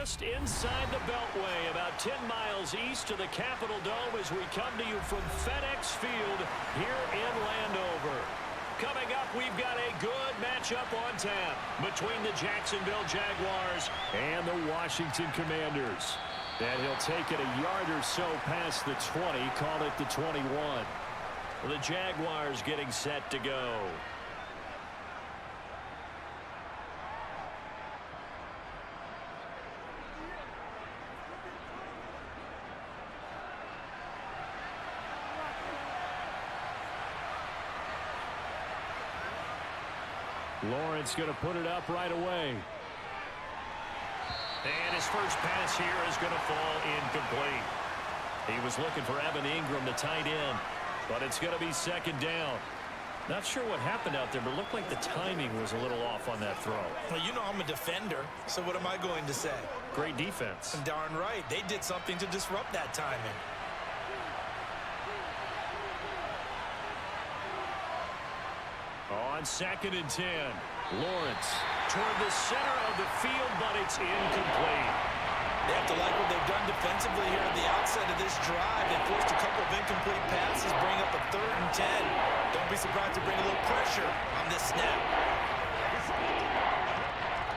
just inside the Beltway, about 10 miles east of the Capitol Dome as we come to you from FedEx Field here in Landover. Coming up, we've got a good matchup on tap between the Jacksonville Jaguars and the Washington Commanders. And he'll take it a yard or so past the 20, call it the 21. The Jaguars getting set to go. Lawrence going to put it up right away. And his first pass here is going to fall incomplete. He was looking for Evan Ingram, the tight end, but it's going to be second down. Not sure what happened out there, but it looked like the timing was a little off on that throw. Well, you know I'm a defender, so what am I going to say? Great defense. Darn right. They did something to disrupt that timing. On 2nd and 10, Lawrence toward the center of the field, but it's incomplete. They have to like what they've done defensively here at the outset of this drive. They forced a couple of incomplete passes, bring up a 3rd and 10. Don't be surprised to bring a little pressure on this snap.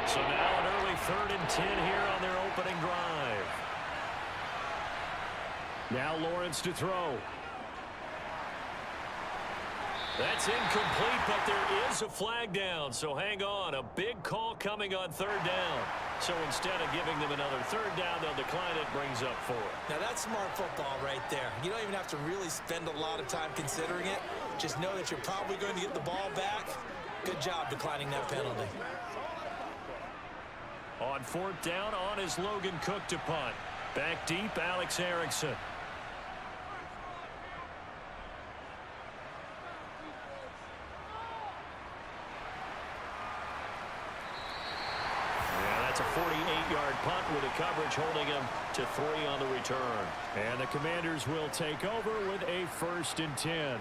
So now an early 3rd and 10 here on their opening drive. Now Lawrence to throw. That's incomplete, but there is a flag down, so hang on. A big call coming on 3rd down. So instead of giving them another 3rd down, they'll decline it, brings up 4. Now that's smart football right there. You don't even have to really spend a lot of time considering it. Just know that you're probably going to get the ball back. Good job declining that penalty. On 4th down, on is Logan Cook to punt. Back deep, Alex Erickson. A 48-yard punt with a coverage holding him to 3 on the return. And the Commanders will take over with a 1st and 10.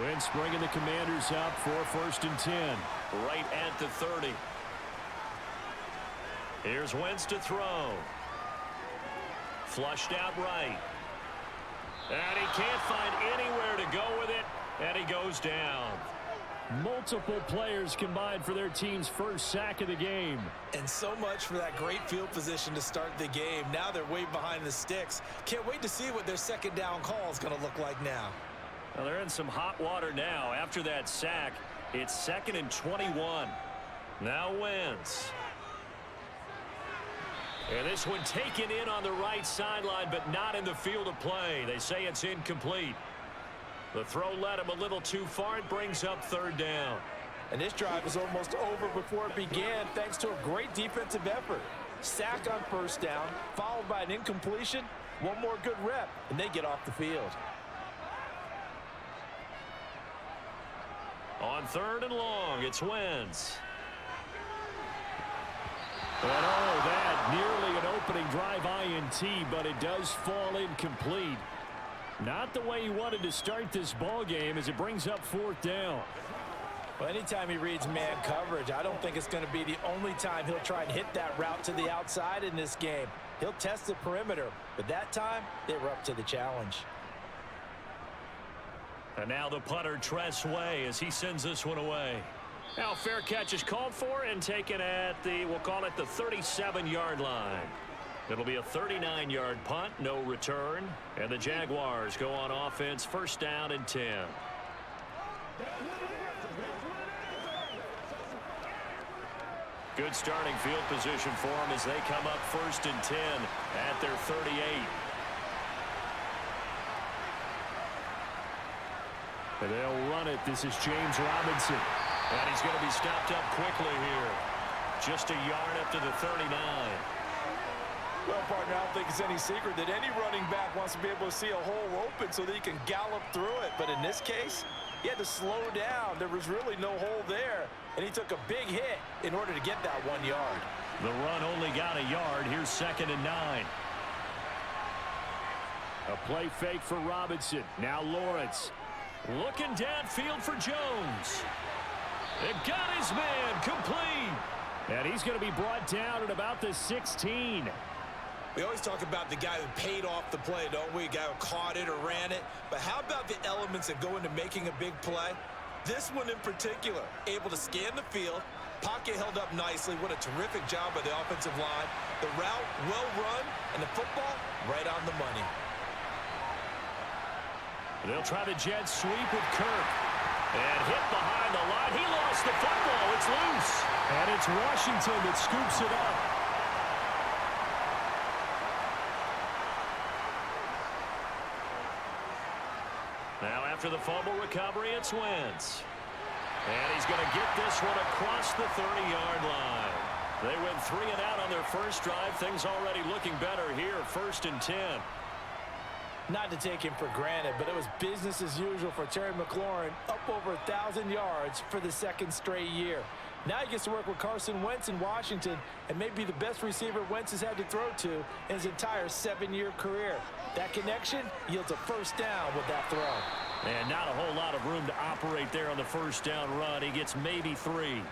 Wentz bringing the Commanders up for 1st and 10. Right at the 30. Here's Wentz to throw. Flushed out right. And he can't find anywhere to go with it, and he goes down. Multiple players combined for their team's first sack of the game. And so much for that great field position to start the game. Now they're way behind the sticks. Can't wait to see what their 2nd down call is going to look like now. Well, they're in some hot water now. After that sack, it's 2nd and 21. Now Wentz. And this one taken in on the right sideline, but not in the field of play. They say it's incomplete. The throw led him a little too far. It brings up 3rd down. And this drive is almost over before it began, thanks to a great defensive effort. Sack on 1st down, followed by an incompletion. One more good rep, and they get off the field. On 3rd and long, it's Wentz. And oh, that nearly an opening drive INT, but it does fall incomplete. Not the way he wanted to start this ball game as it brings up 4th down. Well, anytime he reads man coverage, I don't think it's going to be the only time he'll try and hit that route to the outside in this game. He'll test the perimeter, but that time they were up to the challenge. And now the punter, Tress Way, as he sends this one away. Now fair catch is called for and taken at the, we'll call it the 37-yard line. It'll be a 39-yard punt, no return. And the Jaguars go on offense, 1st down and 10. Good starting field position for them as they come up 1st and 10 at their 38. And they'll run it. This is James Robinson. And he's going to be stopped up quickly here. Just a yard up to the 39. Well, partner, I don't think it's any secret that any running back wants to be able to see a hole open so that he can gallop through it. But in this case, he had to slow down. There was really no hole there. And he took a big hit in order to get that 1 yard. The run only got a yard. Here's 2nd and 9. A play fake for Robinson. Now Lawrence. Looking downfield for Jones. It got his man complete. And he's going to be brought down at about the 16. We always talk about the guy who paid off the play, don't we? A guy who caught it or ran it. But how about the elements that go into making a big play? This one in particular, able to scan the field, pocket held up nicely. What a terrific job by the offensive line. The route, well run, and the football, right on the money. They'll try the jet sweep with Kirk. And hit behind the line. He lost the football. It's loose. And it's Washington that scoops it up. Now after the fumble recovery, it's Wentz. And he's going to get this one across the 30-yard line. They went 3 and out on their first drive. Things already looking better here. 1st and 10. Not to take him for granted, but it was business as usual for Terry McLaurin, up over 1,000 yards for the second straight year. Now he gets to work with Carson Wentz in Washington and may be the best receiver Wentz has had to throw to in his entire 7-year career. That connection yields a first down with that throw. And not a whole lot of room to operate there on the first down run. He gets maybe 3.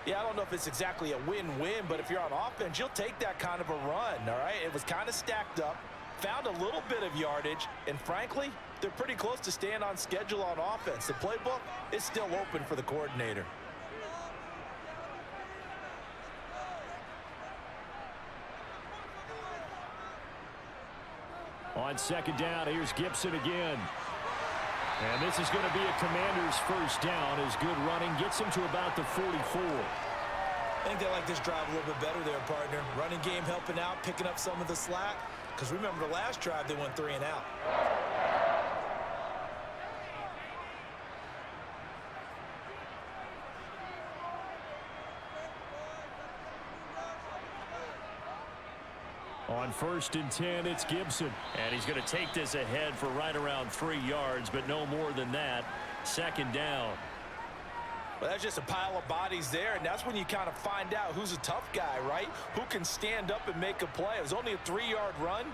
Yeah, I don't know if it's exactly a win-win, but if you're on offense, you'll take that kind of a run, all right? It was kind of stacked up. Found a little bit of yardage, and frankly, they're pretty close to staying on schedule on offense. The playbook is still open for the coordinator. On second down, here's Gibson again. And this is going to be a Commander's first down as good running gets him to about the 44. I think they like this drive a little bit better there, partner. Running game helping out, picking up some of the slack. Because remember the last drive, they went 3 and out. On 1st and 10, it's Gibson. And he's going to take this ahead for right around 3 yards, but no more than that. 2nd down. Well, that's just a pile of bodies there, and that's when you kind of find out who's a tough guy, right? Who can stand up and make a play. It was only a 3-yard run,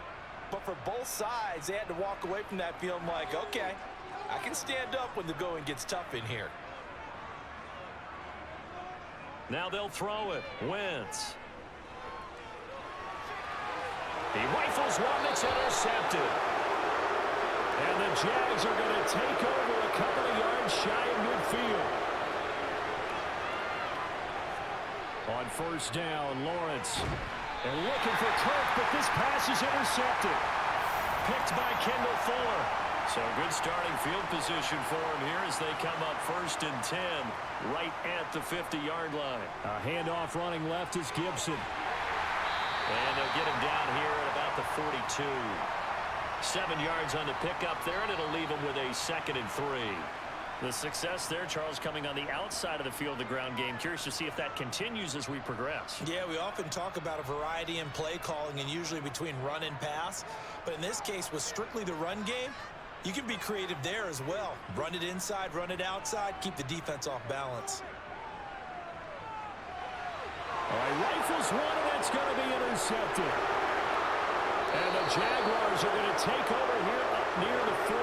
but for both sides, they had to walk away from that feeling like, okay, I can stand up when the going gets tough in here. Now they'll throw it. Wentz. He rifles one that's intercepted. And the Jags are going to take over a couple of yards shy of midfield. On 1st down, Lawrence. And looking for Kirk, but this pass is intercepted. Picked by Kendall Fuller. So good starting field position for him here as they come up 1st and 10 right at the 50-yard line. A handoff running left is Gibson. And they'll get him down here at about the 42. 7 yards on the pickup there, and it'll leave him with a 2nd and 3. The success there, Charles, coming on the outside of the field, the ground game. Curious to see if that continues as we progress. Yeah, we often talk about a variety in play calling and usually between run and pass. But in this case, with strictly the run game, you can be creative there as well. Run it inside, run it outside, keep the defense off balance. All right, rifles one, and that's going to be intercepted. And the Jaguars are going to take over here up near the 40.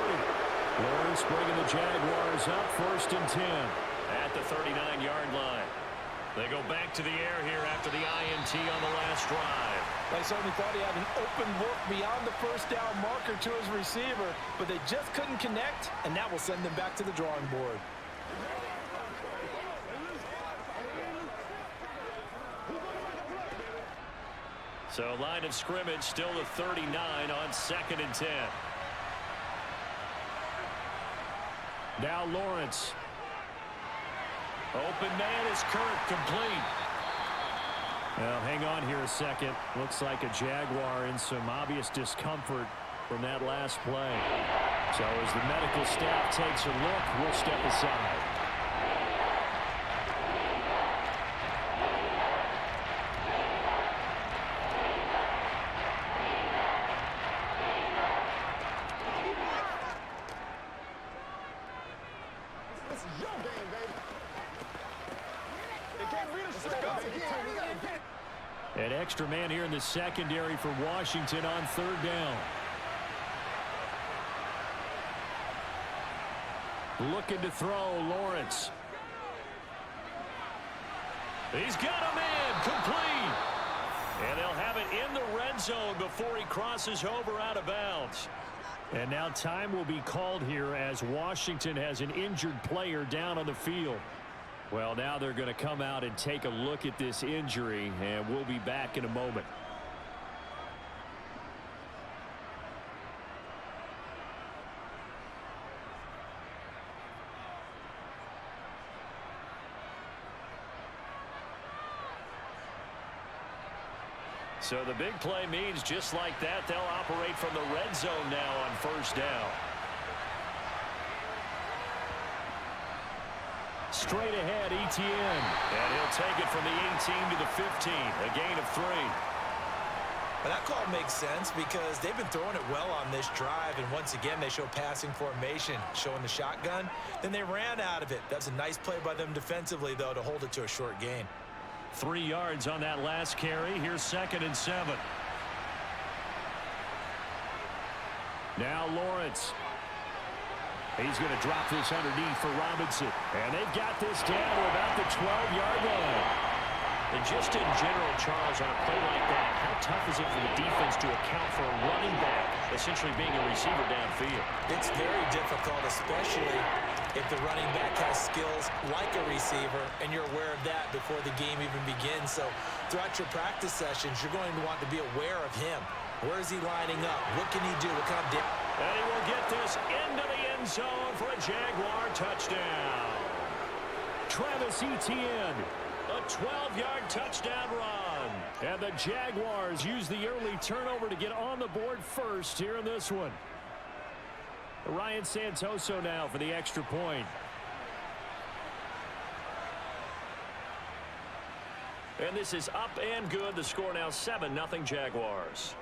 Lawrence bringing the Jaguars up 1st and 10 at the 39-yard line. They go back to the air here after the INT on the last drive. I certainly thought he had an open look beyond the first down marker to his receiver, but they just couldn't connect, and that will send them back to the drawing board. So line of scrimmage still the 39 on 2nd and 10. Now Lawrence. Open man is Kirk, complete. Well, hang on here a second. Looks like a Jaguar in some obvious discomfort from that last play. So as the medical staff takes a look, we'll step aside. An extra man here in the secondary for Washington on 3rd down. Looking to throw, Lawrence. He's got him in, complete. And they'll have it in the red zone before he crosses over out of bounds. And now time will be called here as Washington has an injured player down on the field. Well, now they're going to come out and take a look at this injury, and we'll be back in a moment. So the big play means just like that, they'll operate from the red zone now on first down. Straight ahead, Etienne. And he'll take it from the 18 to the 15, a gain of 3. But that call makes sense because they've been throwing it well on this drive, and once again they show passing formation, showing the shotgun. Then they ran out of it. That's a nice play by them defensively, though, to hold it to a short gain. 3 yards on that last carry. Here's 2nd and 7. Now Lawrence. He's going to drop this underneath for Robinson. And they've got this down to about the 12-yard line. And just in general, Charles, on a play like that, how tough is it for the defense to account for a running back essentially being a receiver downfield? It's very difficult, especially if the running back has skills like a receiver, and you're aware of that before the game even begins. So throughout your practice sessions, you're going to want to be aware of him. Where is he lining up? What can he do? What kind of and he will get this into the end zone for a Jaguar touchdown. Travis Etienne, a 12-yard touchdown run. And the Jaguars use the early turnover to get on the board first here in this one. Ryan Santoso now for the extra point. And this is up and good. The score now 7-0 Jaguars.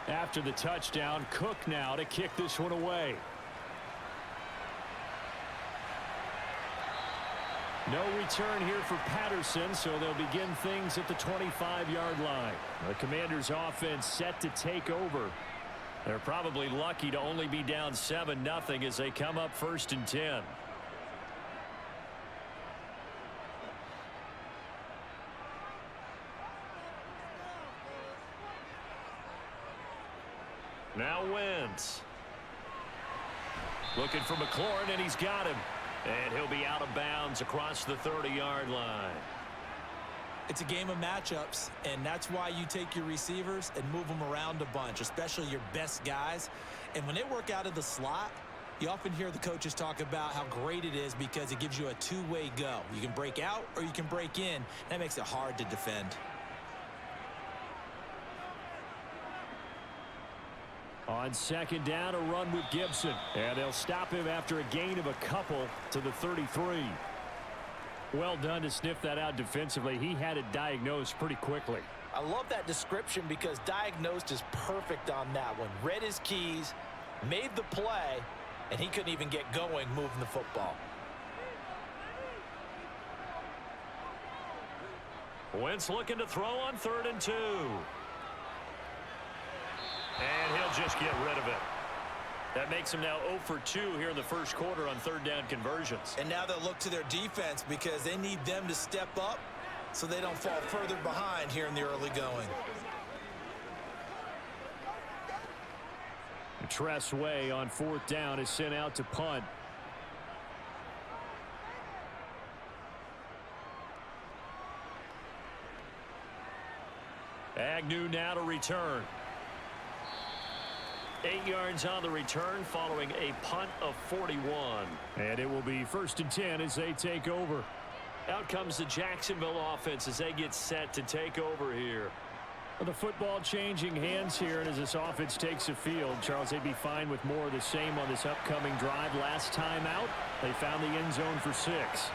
After the touchdown, Cook now to kick this one away. No return here for Patterson, so they'll begin things at the 25-yard line. The Commanders' offense set to take over. They're probably lucky to only be down 7-0 as they come up 1st and 10. Now Wentz. Looking for McLaurin, and he's got him. And he'll be out of bounds across the 30-yard line. It's a game of matchups, and that's why you take your receivers and move them around a bunch, especially your best guys. And when they work out of the slot, you often hear the coaches talk about how great it is because it gives you a two-way go. You can break out or you can break in. That makes it hard to defend. On 2nd down, a run with Gibson. And they'll stop him after a gain of a couple to the 33. Well done to sniff that out defensively. He had it diagnosed pretty quickly. I love that description because diagnosed is perfect on that one. Read his keys, made the play, and he couldn't even get going moving the football. Wentz looking to throw on 3rd and 2. And he'll just get rid of it. That makes him now 0 for 2 here in the first quarter on 3rd down conversions. And now they'll look to their defense because they need them to step up so they don't fall further behind here in the early going. Tress Way on 4th down is sent out to punt. Agnew now to return. 8 yards on the return following a punt of 41. And it will be 1st and 10 as they take over. Out comes the Jacksonville offense as they get set to take over here. Well, the football changing hands here, and as this offense takes the field, Charles, they'd be fine with more of the same on this upcoming drive. Last time out, they found the end zone for 6.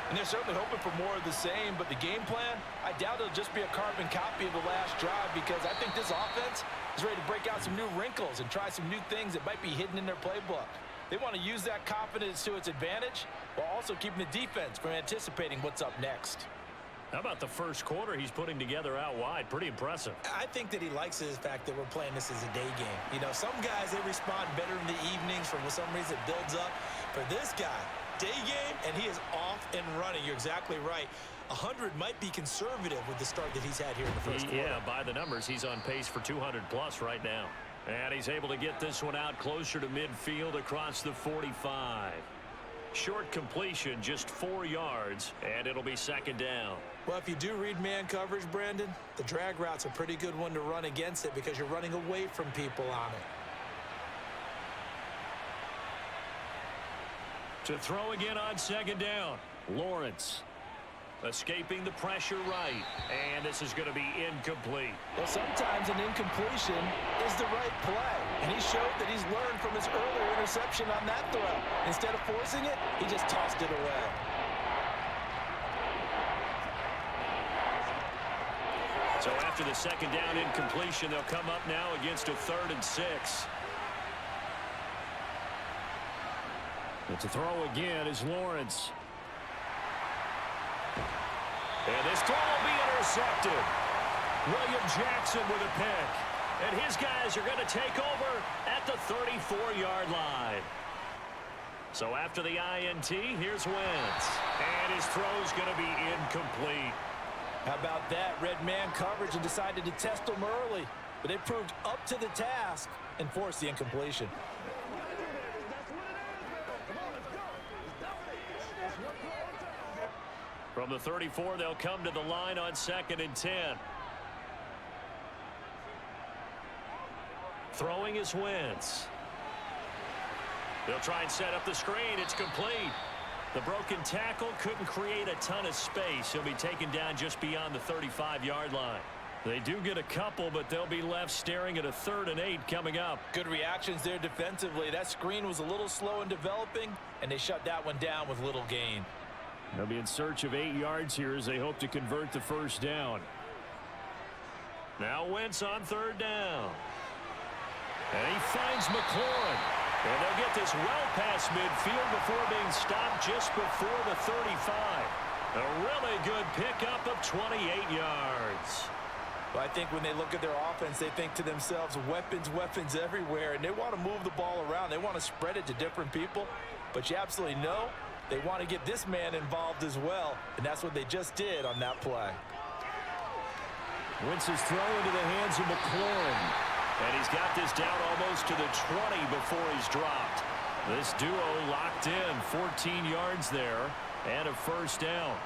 And they're certainly hoping for more of the same, but the game plan, I doubt it'll just be a carbon copy of the last drive, because I think this offense is ready to break out some new wrinkles and try some new things that might be hidden in their playbook. They want to use that confidence to its advantage while also keeping the defense from anticipating what's up next. How about the first quarter he's putting together out wide? Pretty impressive. I think that he likes the fact that we're playing this as a day game. You know, some guys, they respond better in the evenings. For some reason, it builds up. For this guy, day game, and he is off and running. You're exactly right. 100 might be conservative with the start that he's had here in the first quarter. Yeah, by the numbers, he's on pace for 200-plus right now. And he's able to get this one out closer to midfield across the 45. Short completion, just 4 yards, and it'll be 2nd down. Well, if you do read man coverage, Brandon, the drag route's a pretty good one to run against it because you're running away from people on it. To throw again on 2nd down, Lawrence. Escaping the pressure right, and this is going to be incomplete. Well, sometimes an incompletion is the right play, and he showed that he's learned from his earlier interception on that throw. Instead of forcing it, he just tossed it away. So after the 2nd down incompletion, they'll come up now against a 3rd and 6. But to throw again is Lawrence. And this throw will be intercepted. William Jackson with a pick. And his guys are going to take over at the 34-yard line. So after the INT, here's Wentz. And his throw's going to be incomplete. How about that? Red man coverage and decided to test them early. But they proved up to the task and forced the incompletion. From the 34, they'll come to the line on 2nd and 10. Throwing is Wentz. They'll try and set up the screen. It's complete. The broken tackle couldn't create a ton of space. He'll be taken down just beyond the 35-yard line. They do get a couple, but they'll be left staring at a 3rd and 8 coming up. Good reactions there defensively. That screen was a little slow in developing, and they shut that one down with little gain. They'll be in search of 8 yards here as they hope to convert the 1st down. Now Wentz on 3rd down. And he finds McLaurin. And they'll get this well past midfield before being stopped just before the 35. A really good pickup of 28 yards. Well, I think when they look at their offense, they think to themselves, weapons, weapons everywhere. And they want to move the ball around. They want to spread it to different people. But you absolutely know they want to get this man involved as well. And that's what they just did on that play. Wentz's throw into the hands of McLaurin. And he's got this down almost to the 20 before he's dropped. This duo locked in, 14 yards there, and a 1st down.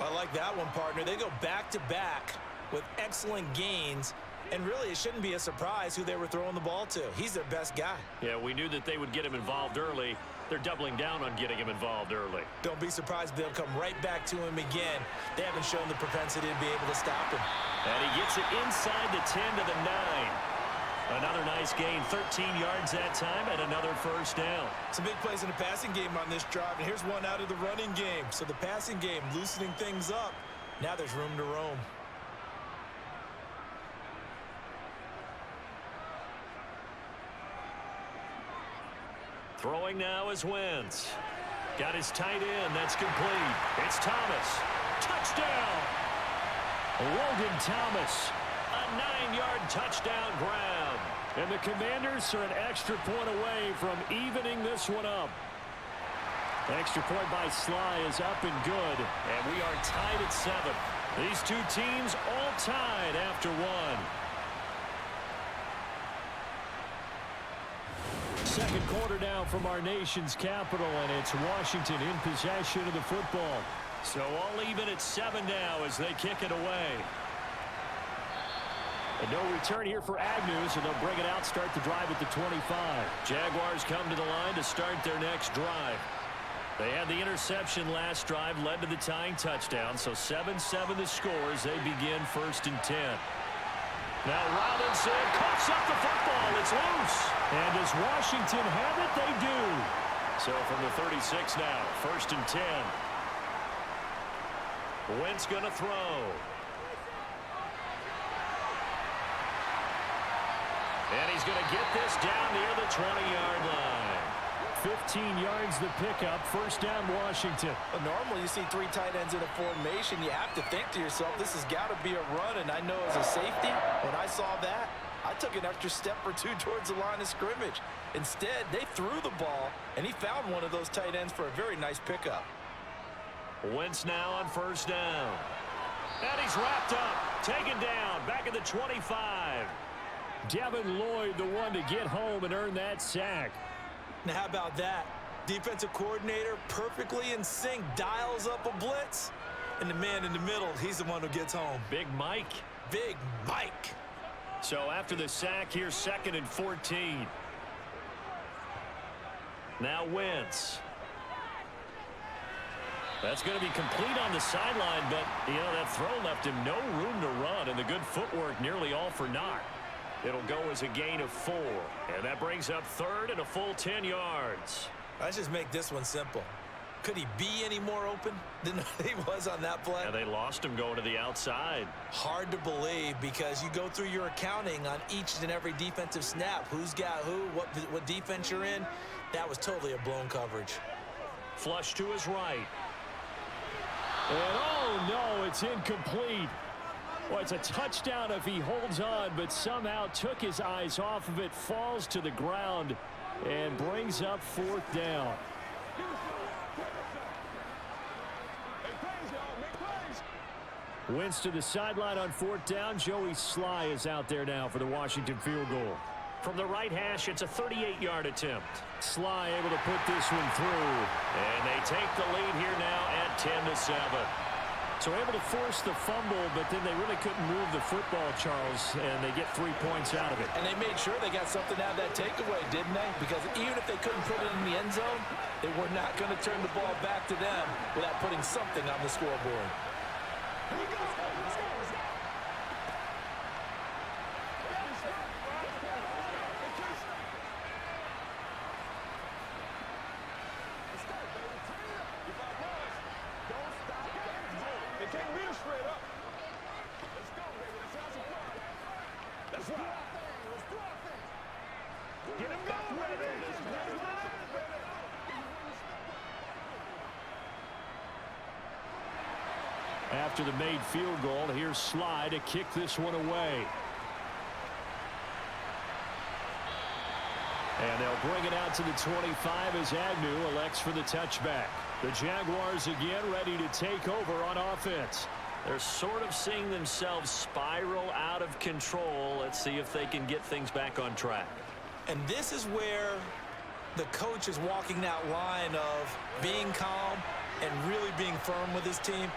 I like that one, partner. They go back-to-back with excellent gains, and really it shouldn't be a surprise who they were throwing the ball to. He's their best guy. Yeah, we knew that they would get him involved early. They're doubling down on getting him involved early. Don't be surprised if they'll come right back to him again. They haven't shown the propensity to be able to stop him. And he gets it inside the 10 to the 9. Another nice gain, 13 yards that time, and another 1st down. Some big plays in the passing game on this drive, and here's one out of the running game. So the passing game loosening things up. Now there's room to roam. Throwing now is Wentz. Got his tight end. That's complete. It's Thomas. Touchdown! Logan Thomas. A 9-yard touchdown grab. And the Commanders are an extra point away from evening this one up. The extra point by Sly is up and good. And we are tied at 7. These two teams all tied after one. Second quarter now from our nation's capital, and it's Washington in possession of the football. So all even at 7 now as they kick it away. And no return here for Agnew, so they'll bring it out, start the drive at the 25. Jaguars come to the line to start their next drive. They had the interception last drive, led to the tying touchdown, so 7-7 the score as they begin 1st and 10. Now Robinson cuts up the football. It's loose. And does Washington have it? They do. So from the 36 now, 1st and 10. Wentz going to throw. And he's going to get this down near the 20-yard line. 15 yards the pickup. 1st down, Washington. Well, normally you see 3 tight ends in a formation. You have to think to yourself, this has got to be a run. And I know as a safety, when I saw that, I took an extra step or 2 towards the line of scrimmage. Instead, they threw the ball, and he found one of those tight ends for a very nice pickup. Wentz now on 1st down. And he's wrapped up, taken down, back at the 25. Devin Lloyd, the one to get home and earn that sack. Now, how about that? Defensive coordinator perfectly in sync, dials up a blitz. And the man in the middle, he's the one who gets home. Big Mike. Big Mike. So after the sack, here's 2nd and 14. Now Wentz. That's going to be complete on the sideline, but, that throw left him no room to run, and the good footwork nearly all for naught. It'll go as a gain of 4, and that brings up 3rd and a full 10 yards. Let's just make this one simple. Could he be any more open than he was on that play? And they lost him going to the outside. Hard to believe because you go through your accounting on each and every defensive snap. Who's got who, what defense you're in. That was totally a blown coverage. Flush to his right. And oh no, it's incomplete. Well, it's a touchdown if he holds on, but somehow took his eyes off of it, falls to the ground, and brings up 4th down. Wentz to the sideline on 4th down. Joey Sly is out there now for the Washington field goal. From the right hash, it's a 38-yard attempt. Sly able to put this one through. And they take the lead here now at 10-7. So able to force the fumble, but then they really couldn't move the football, Charles, and they get 3 points out of it. And they made sure they got something out of that takeaway, didn't they? Because even if they couldn't put it in the end zone, they were not going to turn the ball back to them without putting something on the scoreboard. After the made field goal, here's Sly to kick this one away. And they'll bring it out to the 25 as Agnew elects for the touchback. The Jaguars again ready to take over on offense. They're sort of seeing themselves spiral out of control. Let's see if they can get things back on track. And this is where the coach is walking that line of being calm and really being firm with his team.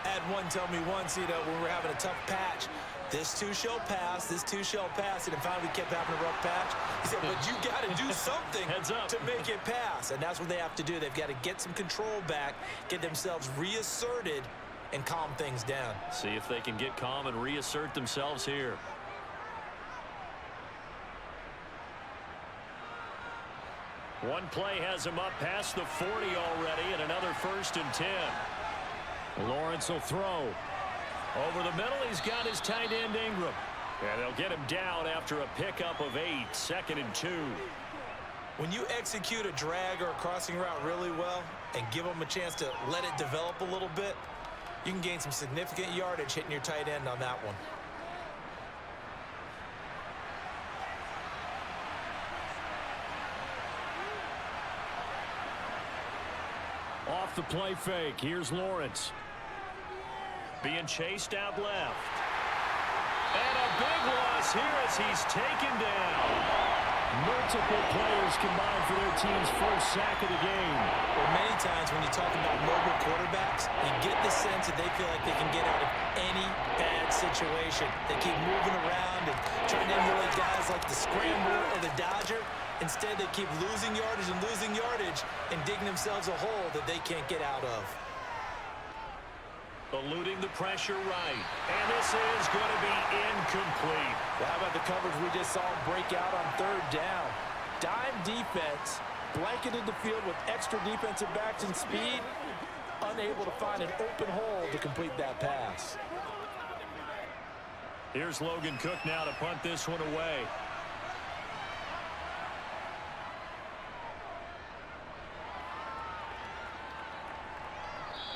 I had one tell me once, when we're having a tough patch, this too shall pass, this too shall pass, and then finally we kept having a rough patch. He said, but you got to do something to make it pass, and that's what they have to do. They've got to get some control back, get themselves reasserted, and calm things down. See if they can get calm and reassert themselves here. One play has him up past the 40 already, and another 1st and 10. Lawrence will throw. Over the middle, he's got his tight end Ingram. And they'll get him down after a pickup of 8, 2nd and 2. When you execute a drag or a crossing route really well and give them a chance to let it develop a little bit, you can gain some significant yardage hitting your tight end on that one. Off the play fake, here's Lawrence. Being chased out left. And a big loss here as he's taken down. Multiple players combined for their team's first sack of the game. Well, many times when you talk about mobile quarterbacks, you get the sense that they feel like they can get out of any bad situation. They keep moving around and trying to emulate guys like the Scrambler or the Dodger. Instead, they keep losing yardage and digging themselves a hole that they can't get out of. Eluding the pressure right. And this is going to be incomplete. Well, how about the coverage we just saw break out on third down? Dime defense, blanketed the field with extra defensive backs and speed, unable to find an open hole to complete that pass. Here's Logan Cook now to punt this one away.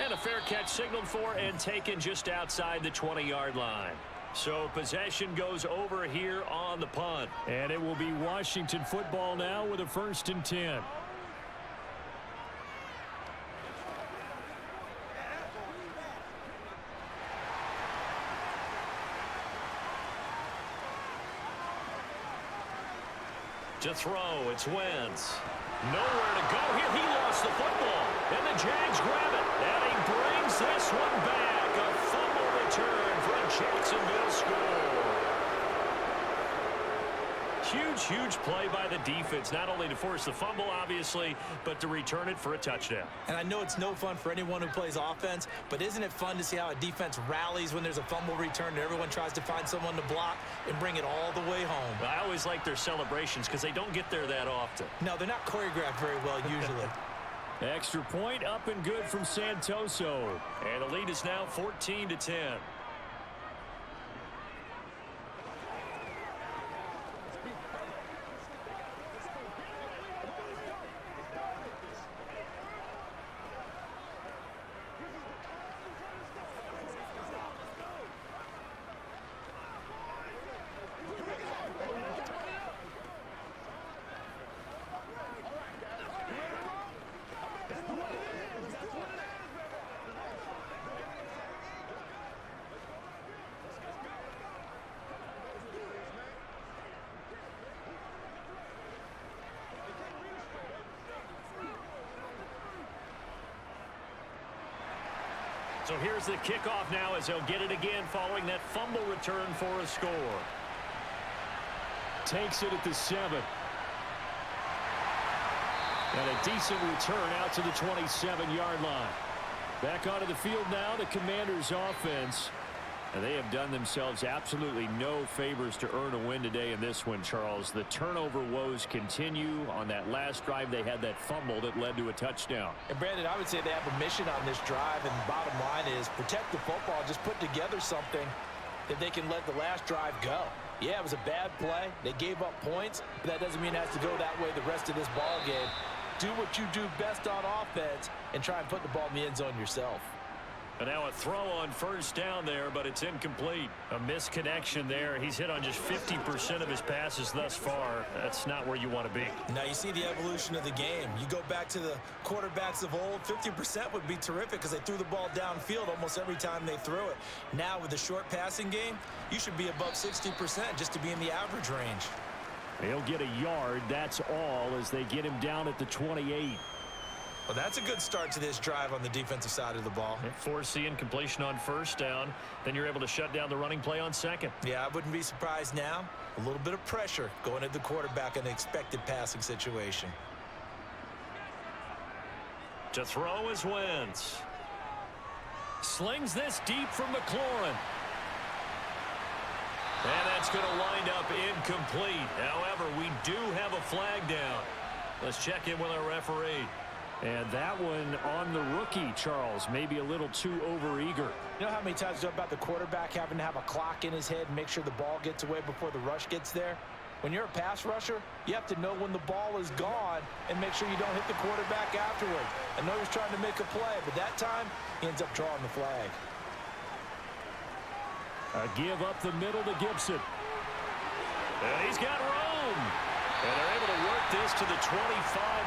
And a fair catch signaled for and taken just outside the 20-yard line. So possession goes over here on the punt. And it will be Washington football now with a 1st and 10. To throw, it's Wentz. Nowhere to go here. He lost the football. And the Jags grab it. And he brings this one back. A fumble return for a Jacksonville score. Huge play by the defense. Not only to force the fumble, obviously, but to return it for a touchdown. And I know it's no fun for anyone who plays offense, but isn't it fun to see how a defense rallies when there's a fumble return and everyone tries to find someone to block and bring it all the way home? I always like their celebrations because they don't get there that often. No, they're not choreographed very well usually. Extra point up and good from Santoso. And the lead is now 14-10. So here's the kickoff now as they'll get it again following that fumble return for a score. Takes it at the 7. And a decent return out to the 27-yard line. Back onto the field now, the Commanders' offense. And they have done themselves absolutely no favors to earn a win today in this one, Charles. The turnover woes continue. On that last drive, they had that fumble that led to a touchdown. And, Brandon, I would say they have a mission on this drive, and the bottom line is protect the football. Just put together something that they can let the last drive go. Yeah, it was a bad play. They gave up points, but that doesn't mean it has to go that way the rest of this ball game. Do what you do best on offense and try and put the ball in the end zone yourself. And now a throw on 1st down there, but it's incomplete. A misconnection there. He's hit on just 50% of his passes thus far. That's not where you want to be. Now you see the evolution of the game. You go back to the quarterbacks of old, 50% would be terrific because they threw the ball downfield almost every time they threw it. Now with the short passing game, you should be above 60% just to be in the average range. He'll get a yard, that's all, as they get him down at the 28. Well, that's a good start to this drive on the defensive side of the ball. Force the incompletion on 1st down. Then you're able to shut down the running play on 2nd. Yeah, I wouldn't be surprised now. A little bit of pressure going at the quarterback in an expected passing situation. To throw is Wentz. Slings this deep from McLaurin. And that's going to wind up incomplete. However, we do have a flag down. Let's check in with our referee. And that one on the rookie, Charles, maybe a little too overeager. You know how many times you talk about the quarterback having to have a clock in his head and make sure the ball gets away before the rush gets there? When you're a pass rusher, you have to know when the ball is gone and make sure you don't hit the quarterback afterward. I know he's trying to make a play, but that time he ends up drawing the flag. A give up the middle to Gibson. And he's got room. And they're able to work this to the 25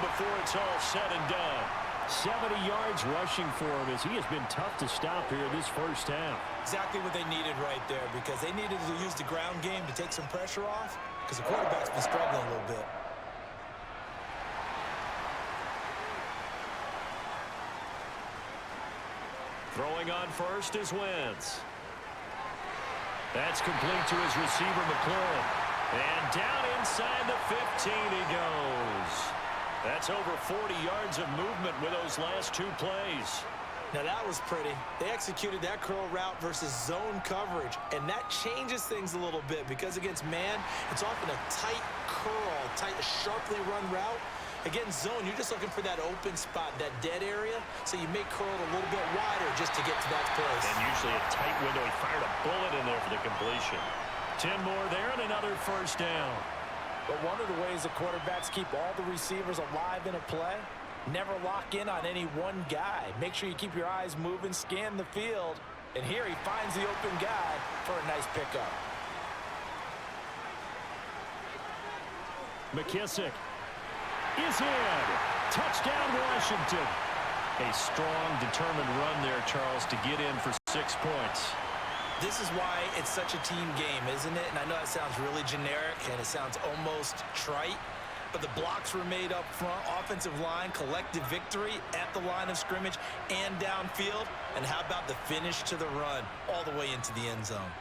before it's all said and done. 70 yards rushing for him as he has been tough to stop here this 1st half. Exactly what they needed right there because they needed to use the ground game to take some pressure off because the quarterback's been struggling a little bit. Throwing on first is Wentz. That's complete to his receiver, McLaurin. And down inside the 15 he goes. That's over 40 yards of movement with those last two plays. Now that was pretty. They executed that curl route versus zone coverage, and that changes things a little bit because against man, it's often a tight curl, sharply run route. Against zone, you're just looking for that open spot, that dead area, so you may curl it a little bit wider just to get to that place. And usually a tight window. He fired a bullet in there for the completion. 10 more there and another first down. But one of the ways the quarterbacks keep all the receivers alive in a play, never lock in on any one guy. Make sure you keep your eyes moving, scan the field. And here he finds the open guy for a nice pickup. McKissick is in. Touchdown, Washington. A strong, determined run there, Charles, to get in for 6 points. This is why it's such a team game, isn't it? And I know that sounds really generic and it sounds almost trite, but the blocks were made up front, offensive line, collective victory at the line of scrimmage and downfield. And how about the finish to the run all the way into the end zone?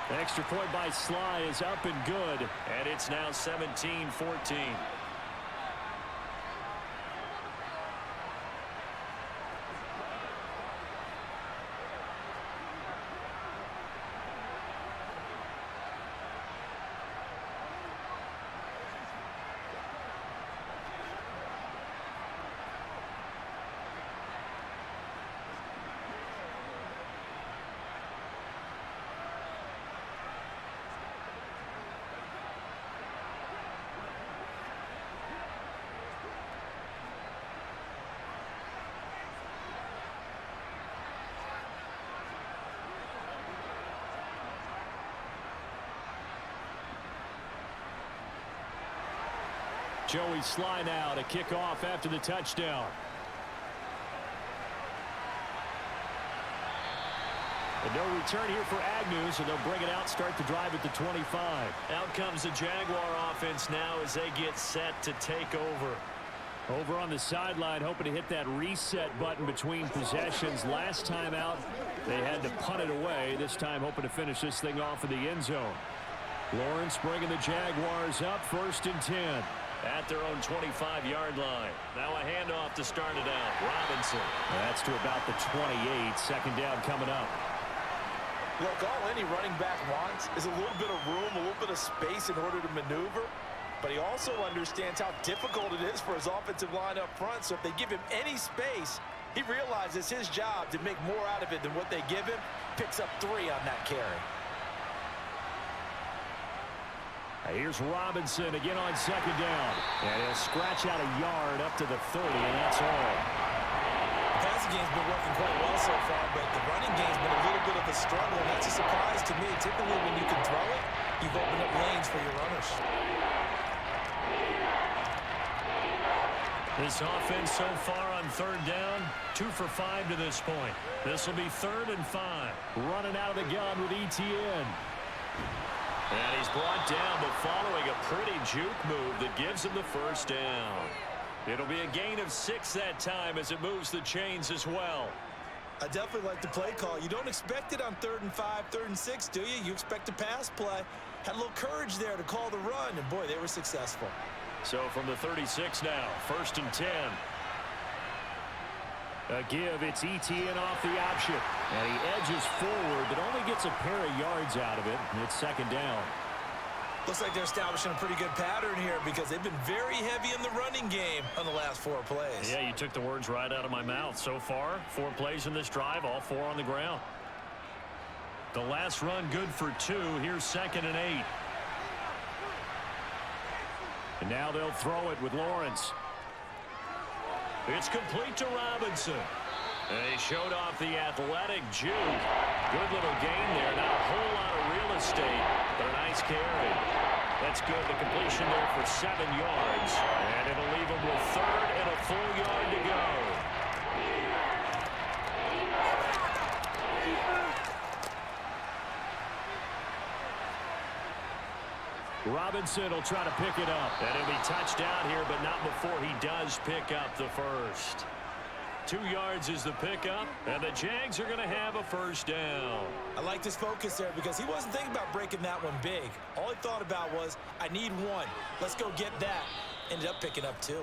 The extra point by Sly is up and good, and it's now 17-14. Joey Sly now to kick off after the touchdown. And no return here for Agnew, so they'll bring it out, start the drive at the 25. Out comes the Jaguar offense now as they get set to take over. Over on the sideline, hoping to hit that reset button between possessions. Last time out, they had to punt it away. This time hoping to finish this thing off in the end zone. Lawrence bringing the Jaguars up, 1st and 10. At their own 25-yard line. Now a handoff to start it out. Robinson. That's to about the 28. 2nd down coming up. Look, all any running back wants is a little bit of room, a little bit of space in order to maneuver. But he also understands how difficult it is for his offensive line up front. So if they give him any space, he realizes his job to make more out of it than what they give him. Picks up 3 on that carry. Here's Robinson again on 2nd down. And he'll scratch out a yard up to the 30, and that's all. The passing game's been working quite well so far, but the running game's been a little bit of a struggle, and that's a surprise to me. Typically, when you can throw it, you've opened up lanes for your runners. This offense so far on 3rd down, 2 for 5 to this point. This will be 3rd and 5. Running out of the gun with ETN. And he's brought down, but following a pretty juke move that gives him the 1st down. It'll be a gain of 6 that time as it moves the chains as well. I definitely like the play call. You don't expect it on 3rd and 5, 3rd and 6, do you? You expect a pass play. Had a little courage there to call the run, and boy, they were successful. So from the 36 now, 1st and 10. A give, it's ETN off the option. And he edges forward, but only gets a pair of yards out of it. And it's 2nd down. Looks like they're establishing a pretty good pattern here because they've been very heavy in the running game on the last 4 plays. Yeah, you took the words right out of my mouth. So far, 4 plays in this drive, all 4 on the ground. The last run good for 2. Here's 2nd and 8. And now they'll throw it with Lawrence. It's complete to Robinson. And he showed off the athletic juke. Good little gain there. Not a whole lot of real estate, but a nice carry. That's good. The completion there for 7 yards. And it'll leave him with 3rd and a full yard to go. Robinson will try to pick it up. And he'll be touched out here, but not before he does pick up the 1st. 2 yards is the pickup, and the Jags are going to have a first down. I like his focus there because he wasn't thinking about breaking that one big. All he thought about was, I need one. Let's go get that. Ended up picking up 2.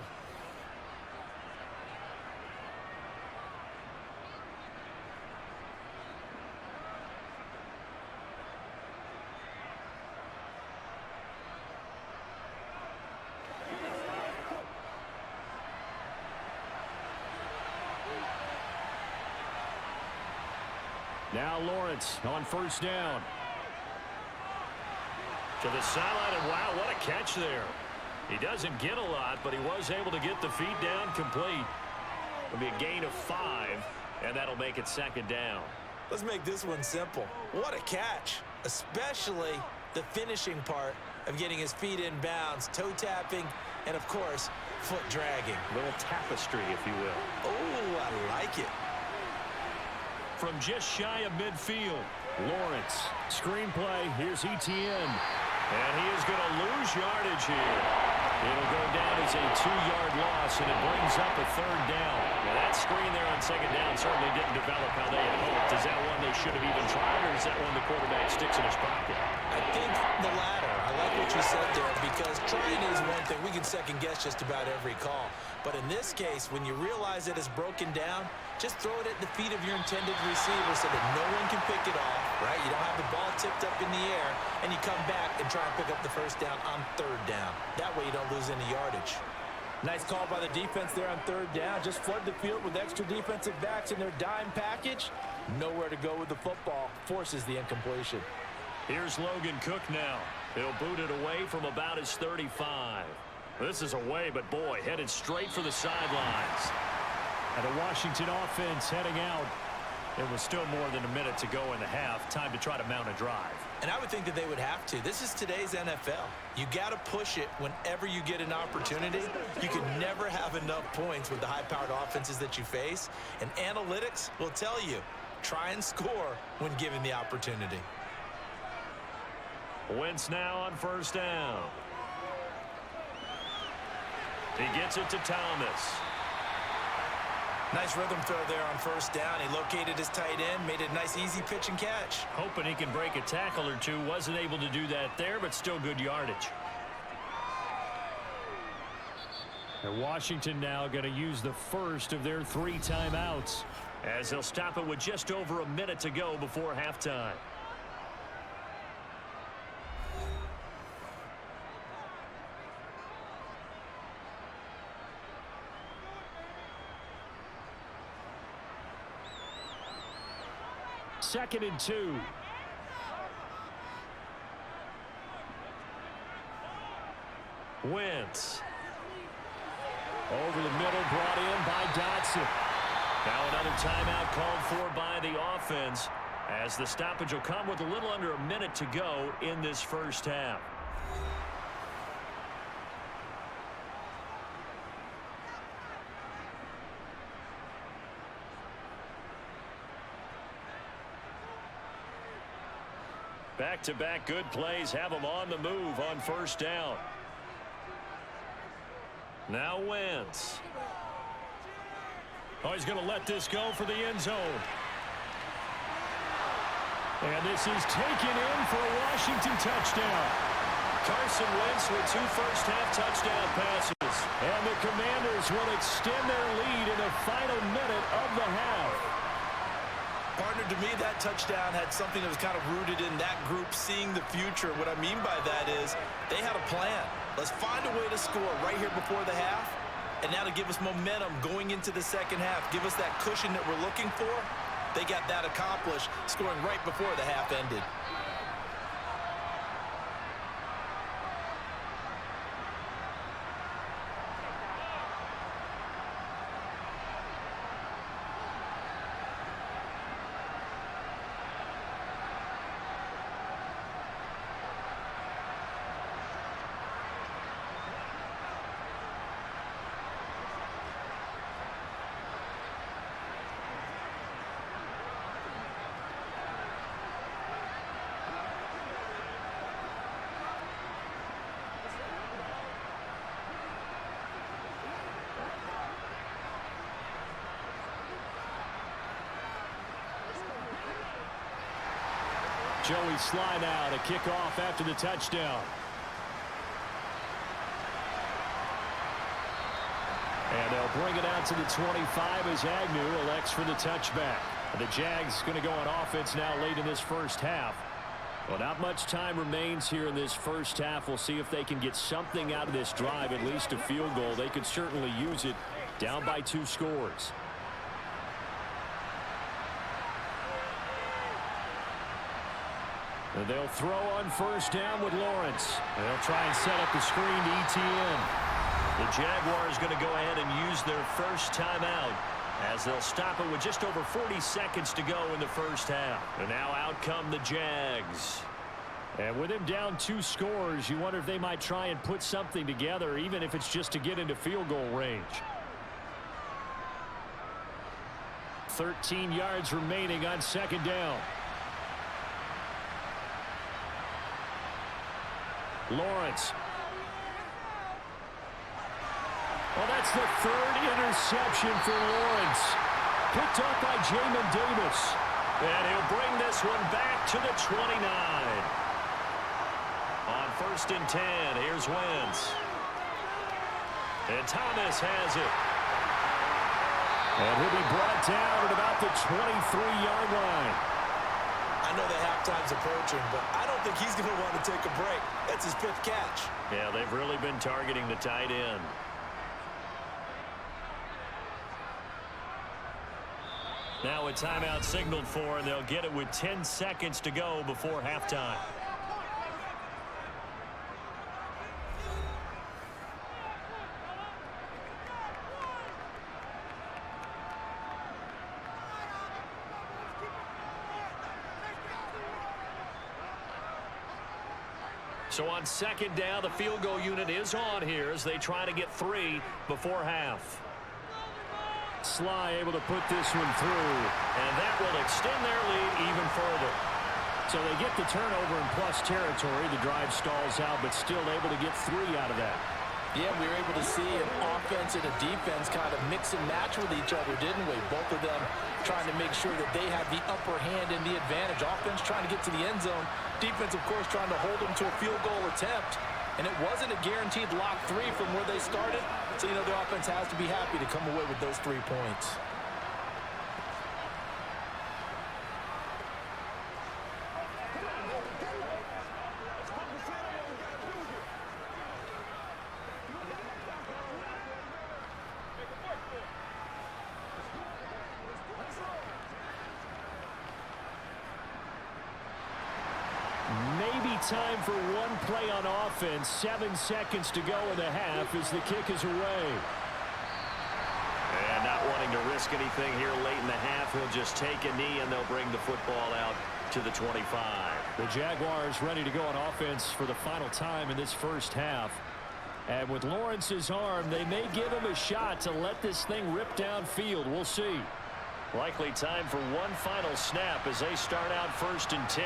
Now Lawrence on first down. To the sideline, and wow, what a catch there. He doesn't get a lot, but he was able to get the feet down complete. It'll be a gain of 5, and that'll make it second down. Let's make this one simple. What a catch, especially the finishing part of getting his feet in bounds, toe tapping, and of course, foot dragging. A little tapestry, if you will. Oh, I like it. From just shy of midfield, Lawrence. Screenplay, here's ETN. And he is going to lose yardage here. It'll go down as a 2-yard loss, and it brings up a third down. Now, that screen there on second down certainly didn't develop how they had hoped. Is that one they should have even tried, or is that one the quarterback sticks in his pocket? I think the latter. I like what you said there, because trying is one thing. We can second-guess just about every call. But in this case, when you realize that it's broken down, just throw it at the feet of your intended receiver so that no one can pick it off, right? You don't have the ball tipped up in the air, and you come back and try and pick up the first down on third down. That way you don't lose any yardage. Nice call by the defense there on third down. Just flood the field with extra defensive backs in their dime package. Nowhere to go with the football. Forces the incompletion. Here's Logan Cook now. He'll boot it away from about his 35. This is away, but boy, headed straight for the sidelines. And the Washington offense heading out. It was still more than a minute to go in the half. Time to try to mount a drive. And I would think that they would have to. This is today's NFL. You got to push it whenever you get an opportunity. You can never have enough points with the high-powered offenses that you face. And analytics will tell you, try and score when given the opportunity. Wentz now on first down. He gets it to Thomas. Nice rhythm throw there on first down. He located his tight end, made it a nice easy pitch and catch. Hoping he can break a tackle or two. Wasn't able to do that there, but still good yardage. And Washington now going to use the first of their 3 timeouts, as they'll stop it with just over a minute to go before halftime. Second and 2. Wentz. Over the middle, brought in by Dotson. Now another timeout called for by the offense, as the stoppage will come with a little under a minute to go in this first half. Back-to-back good plays have them on the move on first down. Now Wentz. Oh, he's going to let this go for the end zone. And this is taken in for a Washington touchdown. Carson Wentz with 2 first-half touchdown passes. And the Commanders will extend their lead in the final minute of the half. Partner, to me, that touchdown had something that was kind of rooted in that group seeing the future. What I mean by that is they had a plan. Let's find a way to score right here before the half, and now to give us momentum going into the second half, give us that cushion that we're looking for. They got that accomplished, scoring right before the half ended. Joey Sly now to kick off after the touchdown. And they'll bring it out to the 25 as Agnew elects for the touchback. The Jags going to go on offense now late in this first half. Well, not much time remains here in this first half. We'll see if they can get something out of this drive, at least a field goal. They could certainly use it, down by 2 scores. And they'll throw on first down with Lawrence. They'll try and set up the screen to ETN. The Jaguars going to go ahead and use their first timeout, as they'll stop it with just over 40 seconds to go in the first half. And now out come the Jags. And with him down 2 scores, you wonder if they might try and put something together, even if it's just to get into field goal range. 13 yards remaining on second down. Lawrence. Well, that's the 3rd interception for Lawrence. Picked up by Jamin Davis. And he'll bring this one back to the 29. On 1st and 10, here's Wentz. And Thomas has it. And he'll be brought down at about the 23-yard line. I know that halftime's approaching, but I don't think he's going to want to take a break. That's his 5th catch. Yeah, they've really been targeting the tight end. Now a timeout signaled for, and they'll get it with 10 seconds to go before halftime. So on second down, the field goal unit is on here as they try to get 3 before half. Sly able to put this one through, and that will extend their lead even further. So they get the turnover in plus territory. The drive stalls out, but still able to get 3 out of that. Yeah, we were able to see an offense and a defense kind of mix and match with each other, didn't we? Both of them trying to make sure that they have the upper hand and the advantage. Offense trying to get to the end zone. Defense, of course, trying to hold them to a field goal attempt. And it wasn't a guaranteed lock 3 from where they started. So, you know, the offense has to be happy to come away with those 3 points. Time for one play on offense. 7 seconds to go in the half as the kick is away. And not wanting to risk anything here late in the half, he'll just take a knee and they'll bring the football out to the 25. The Jaguars ready to go on offense for the final time in this first half. And with Lawrence's arm, they may give him a shot to let this thing rip downfield. We'll see. Likely time for one final snap as they start out 1st and 10.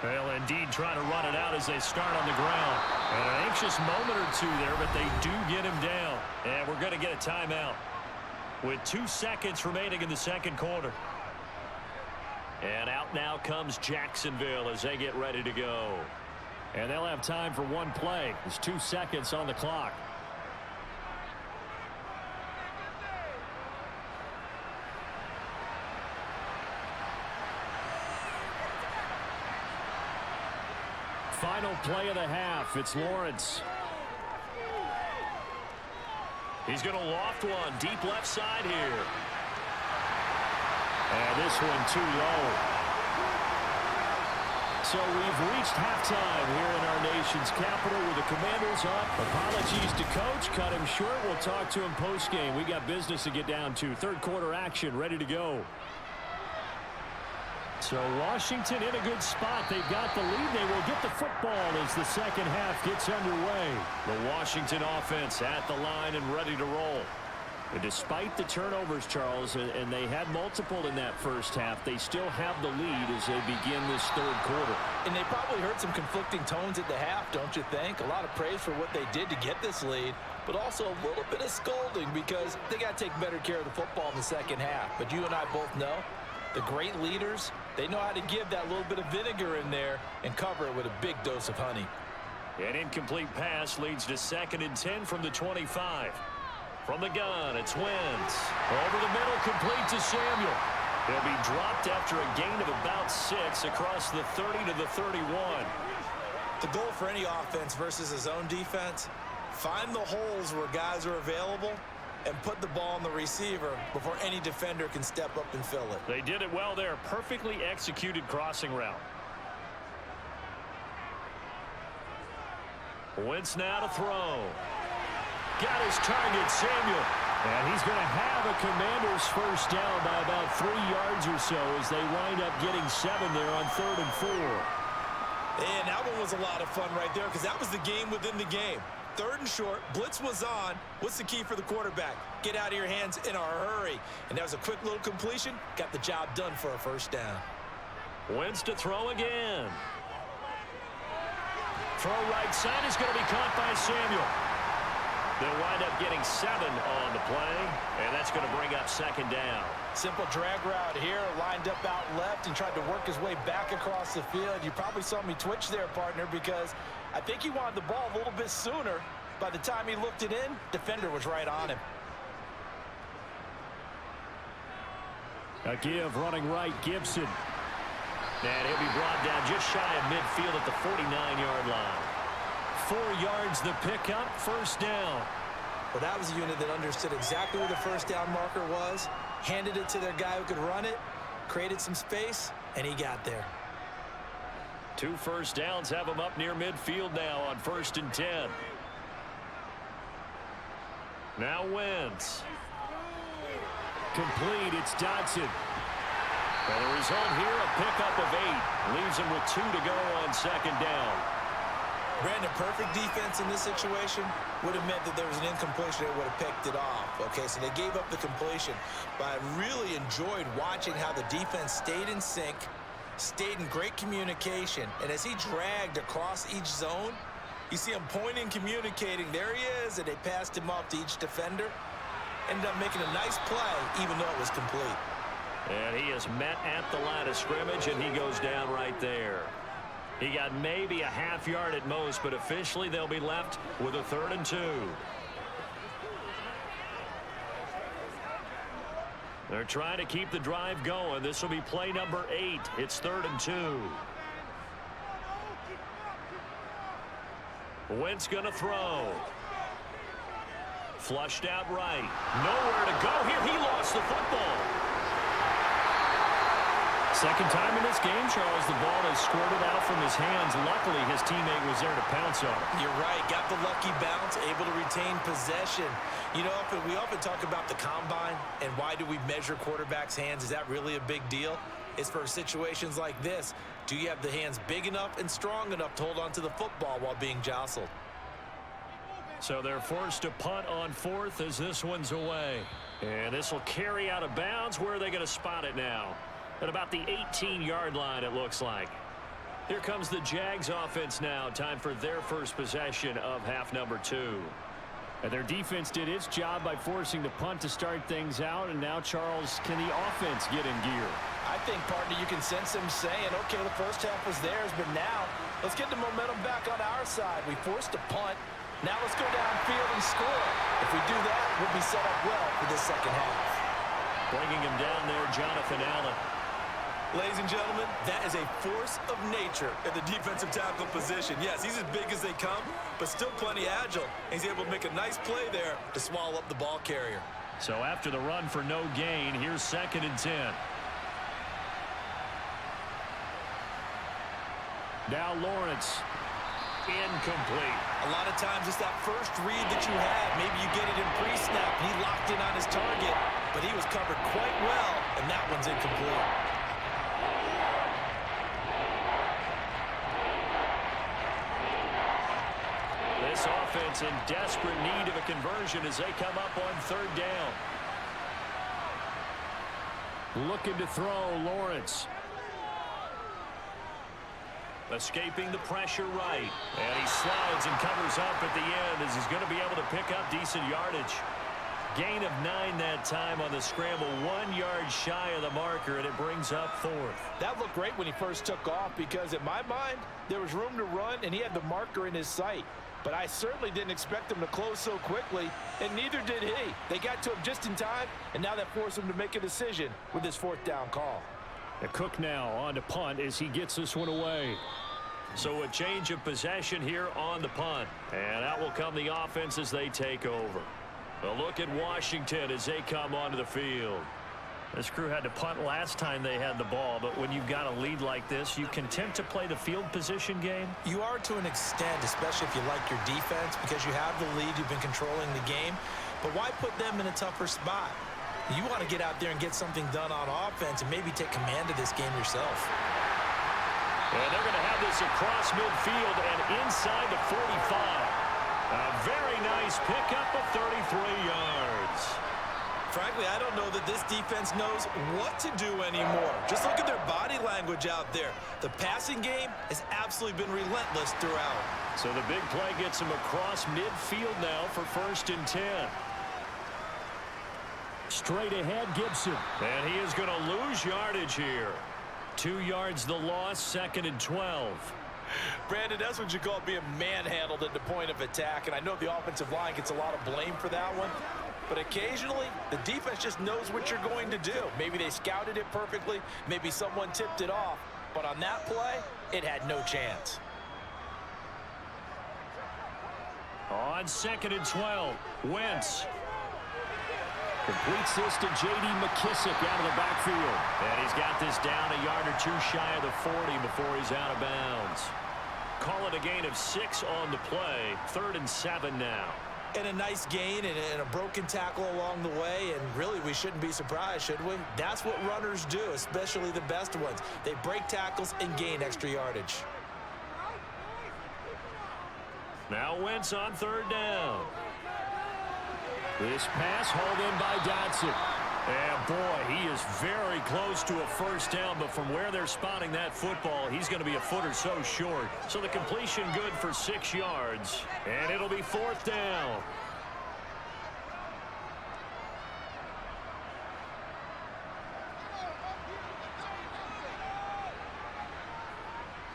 They'll indeed try to run it out as they start on the ground. And an anxious moment or 2 there, but they do get him down. And we're going to get a timeout with 2 seconds remaining in the second quarter. And out now comes Jacksonville as they get ready to go. And they'll have time for one play. There's 2 seconds on the clock. Final play of the half. It's Lawrence. He's going to loft one deep left side here. And this one too low. So we've reached halftime here in our nation's capital with the Commanders up. Apologies to Coach. Cut him short. We'll talk to him post-game. We got business to get down to. Third quarter action ready to go. So Washington in a good spot. They've got the lead. They will get the football as the second half gets underway. The Washington offense at the line and ready to roll. And despite the turnovers, Charles, and they had multiple in that first half, they still have the lead as they begin this third quarter. And they probably heard some conflicting tones at the half, don't you think? A lot of praise for what they did to get this lead, but also a little bit of scolding because they got to take better care of the football in the second half. But you and I both know The great leaders, they know how to give that little bit of vinegar in there and cover it with a big dose of honey. An incomplete pass leads to 2nd and 10 from the 25. From the gun, it's Wentz. Over the middle, complete to Samuel. He'll be dropped after a gain of about 6 across the 30 to the 31. The goal for any offense versus his own defense, find the holes where guys are available and put the ball on the receiver before any defender can step up and fill it. They did it well there. Perfectly executed crossing route. Wentz now to throw. Got his target, Samuel. And he's going to have a Commanders first down by about 3 yards or so as they wind up getting 7 there on 3rd and 4. And that one was a lot of fun right there because that was the game within the game. 3rd and short, blitz was on. What's the key for the quarterback? Get out of your hands in a hurry. And that was a quick little completion. Got the job done for a first down. Wentz to throw again. Throw right side is going to be caught by Samuel. They'll wind up getting 7 on the play, and that's going to bring up 2nd down. Simple drag route here, lined up out left and tried to work his way back across the field. You probably saw me twitch there, partner, because I think he wanted the ball a little bit sooner. By the time he looked it in, defender was right on him. A give running right, Gibson. And he'll be brought down just shy of midfield at the 49-yard line. 4 yards the pickup, first down. Well, that was a unit that understood exactly where the first down marker was, handed it to their guy who could run it, created some space, and he got there. 2 first downs have him up near midfield now on 1st and 10. Now Wentz. Complete, it's Dodson. And the result here, a pickup of 8. Leaves him with 2 to go on 2nd down. Brandon, perfect defense in this situation would have meant that there was an incompletion that would have picked it off. Okay, so they gave up the completion. But I really enjoyed watching how the defense stayed in sync, stayed in great communication. And as he dragged across each zone, you see him pointing, communicating. There he is, and they passed him off to each defender. Ended up making a nice play, even though it was complete. And he is met at the line of scrimmage, and he goes down right there. He got maybe a half yard at most, but officially they'll be left with a 3rd and 2. They're trying to keep the drive going. This will be play number 8. It's 3rd and 2. Wentz going to throw. Flushed out right. Nowhere to go here. He lost the football. Second time in this game, Charles, the ball has squirted out from his hands. Luckily, his teammate was there to pounce on it. You're right. Got the lucky bounce, able to retain possession. You know, we often talk about the combine and why do we measure quarterbacks' hands. Is that really a big deal? It's for situations like this. Do you have the hands big enough and strong enough to hold on to the football while being jostled? So they're forced to punt on 4th as this one's away. And this will carry out of bounds. Where are they going to spot it now? At about the 18-yard line, it looks like. Here comes the Jags offense now. Time for their first possession of half number 2. And their defense did its job by forcing the punt to start things out. And now, Charles, can the offense get in gear? I think, partner, you can sense them saying, okay, the first half was theirs, but now let's get the momentum back on our side. We forced a punt. Now let's go downfield and score. If we do that, we'll be set up well for this second half. Bringing him down there, Jonathan Allen. Ladies and gentlemen, that is a force of nature at the defensive tackle position. Yes, he's as big as they come, but still plenty agile. He's able to make a nice play there to swallow up the ball carrier. So after the run for no gain, here's 2nd and 10. Now Lawrence. Incomplete. A lot of times it's that first read that you have. Maybe you get it in pre-snap. He locked in on his target, but he was covered quite well, and that one's incomplete. This offense in desperate need of a conversion as they come up on 3rd down. Looking to throw, Lawrence. Escaping the pressure right. And he slides and covers up at the end as he's going to be able to pick up decent yardage. Gain of 9 that time on the scramble. 1 yard shy of the marker, and it brings up 4th. That looked great when he first took off because, in my mind, there was room to run, and he had the marker in his sight. But I certainly didn't expect him to close so quickly, and neither did he. They got to him just in time, and now that forced him to make a decision with his 4th down call. The Cook now on to punt as he gets this one away. So a change of possession here on the punt. And out will come the offense as they take over. A look at Washington as they come onto the field. This crew had to punt last time they had the ball, but when you've got a lead like this, you content to play the field position game? You are to an extent, especially if you like your defense, because you have the lead, you've been controlling the game. But why put them in a tougher spot? You want to get out there and get something done on offense and maybe take command of this game yourself. And they're going to have this across midfield and inside the 45. A very nice pickup of 33 yards. Frankly, I don't know that this defense knows what to do anymore. Just look at their body language out there. The passing game has absolutely been relentless throughout. So the big play gets him across midfield now for 1st and 10. Straight ahead, Gibson. And he is going to lose yardage here. 2 yards the loss, 2nd and 12. Brandon, that's what you call being manhandled at the point of attack, and I know the offensive line gets a lot of blame for that one, but occasionally the defense just knows what you're going to do. Maybe they scouted it perfectly, maybe someone tipped it off, but on that play, it had no chance. On 2nd and 12, Wentz. Completes this to J.D. McKissick out of the backfield. And he's got this down a yard or 2 shy of the 40 before he's out of bounds. Call it a gain of 6 on the play. 3rd and 7 now. And a nice gain and a broken tackle along the way, and really we shouldn't be surprised, should we? That's what runners do, especially the best ones. They break tackles and gain extra yardage. Now Wentz on 3rd down. This pass hauled in by Dotson. And boy, he is very close to a 1st down, but from where they're spotting that football, he's going to be a foot or so short. So the completion good for 6 yards, and it'll be 4th down.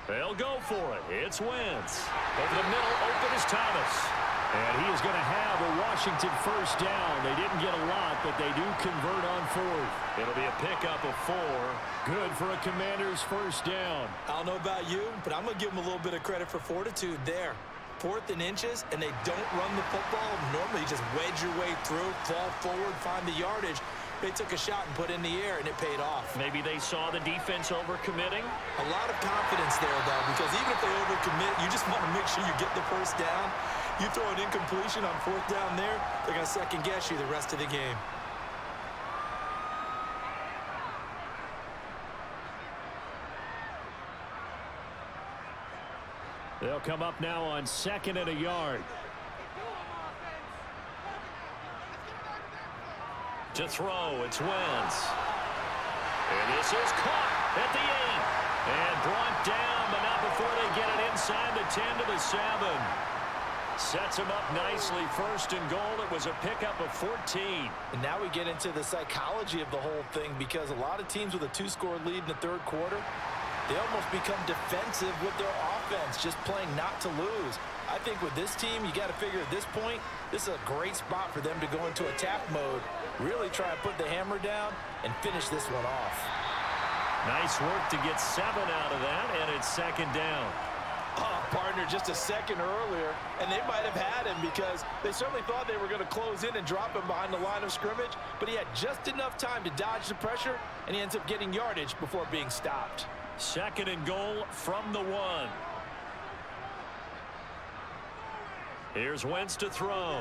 They'll go for it. It's Wentz. Over the middle, open is Thomas. And he is going to have a Washington 1st down. They didn't get a lot, but they do convert on 4th. It'll be a pickup of 4. Good for a Commander's 1st down. I don't know about you, but I'm going to give them a little bit of credit for fortitude there. 4th and inches, and they don't run the football. Normally, you just wedge your way through, fall forward, find the yardage. They took a shot and put in the air, and it paid off. Maybe they saw the defense overcommitting. A lot of confidence there, though, because even if they overcommit, you just want to make sure you get the 1st down. You throw an incompletion on 4th down there, they're going to second-guess you the rest of the game. They'll come up now on 2nd and a yard. To throw, it's Wentz. And this is caught at the 8. And brought down, but not before they get it inside the 10 to the 7. Sets him up nicely. 1st and goal. It was a pickup of 14. And now we get into the psychology of the whole thing, because a lot of teams with a 2-score lead in the 3rd quarter, they almost become defensive with their offense, just playing not to lose. I think with this team, you got to figure at this point, this is a great spot for them to go into attack mode, really try to put the hammer down and finish this one off. Nice work to get 7 out of that, and it's 2nd down. Oh, partner, just a second earlier, and they might have had him because they certainly thought they were going to close in and drop him behind the line of scrimmage, but he had just enough time to dodge the pressure, and he ends up getting yardage before being stopped. 2nd and goal from the 1. Here's Wentz to throw.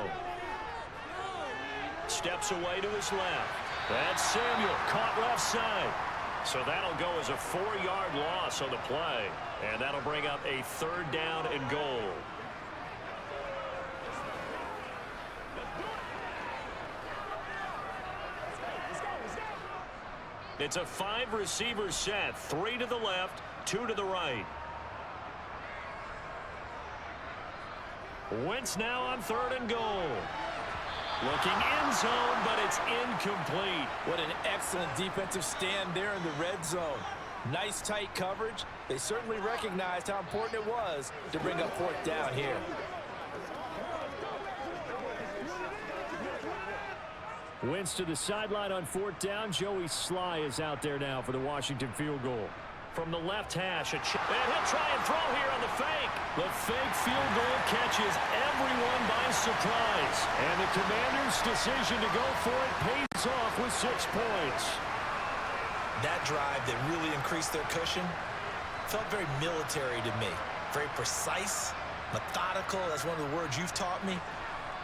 Steps away to his left. That's Samuel, caught left side. So that'll go as a 4-yard loss on the play. And that'll bring up a 3rd down and goal. It's a 5-receiver set. 3 to the left, 2 to the right. Wentz now on 3rd and goal. Looking end zone, but it's incomplete. What an excellent defensive stand there in the red zone. Nice tight coverage. They certainly recognized how important it was to bring up fourth down here. Wentz to the sideline on fourth down. Joey Sly is out there now for the Washington field goal. From the left hash, and he'll try and throw here on the fake. The fake field goal catches everyone by surprise. And the Commanders' decision to go for it pays off with 6 points. That drive that really increased their cushion felt very military to me. Very precise, methodical. That's one of the words you've taught me.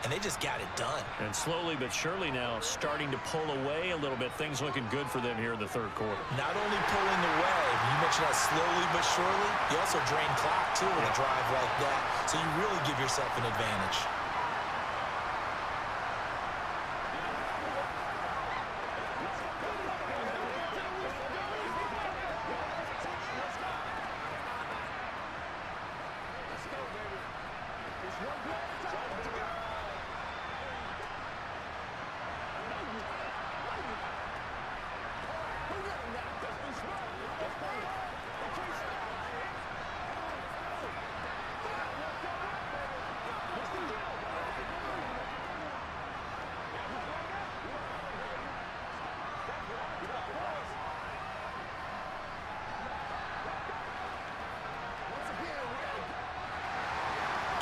And they just got it done. And slowly but surely now starting to pull away a little bit. Things looking good for them here in the third quarter. Not only pulling away, you mentioned that slowly but surely, you also drain clock too with a drive like that. So you really give yourself an advantage.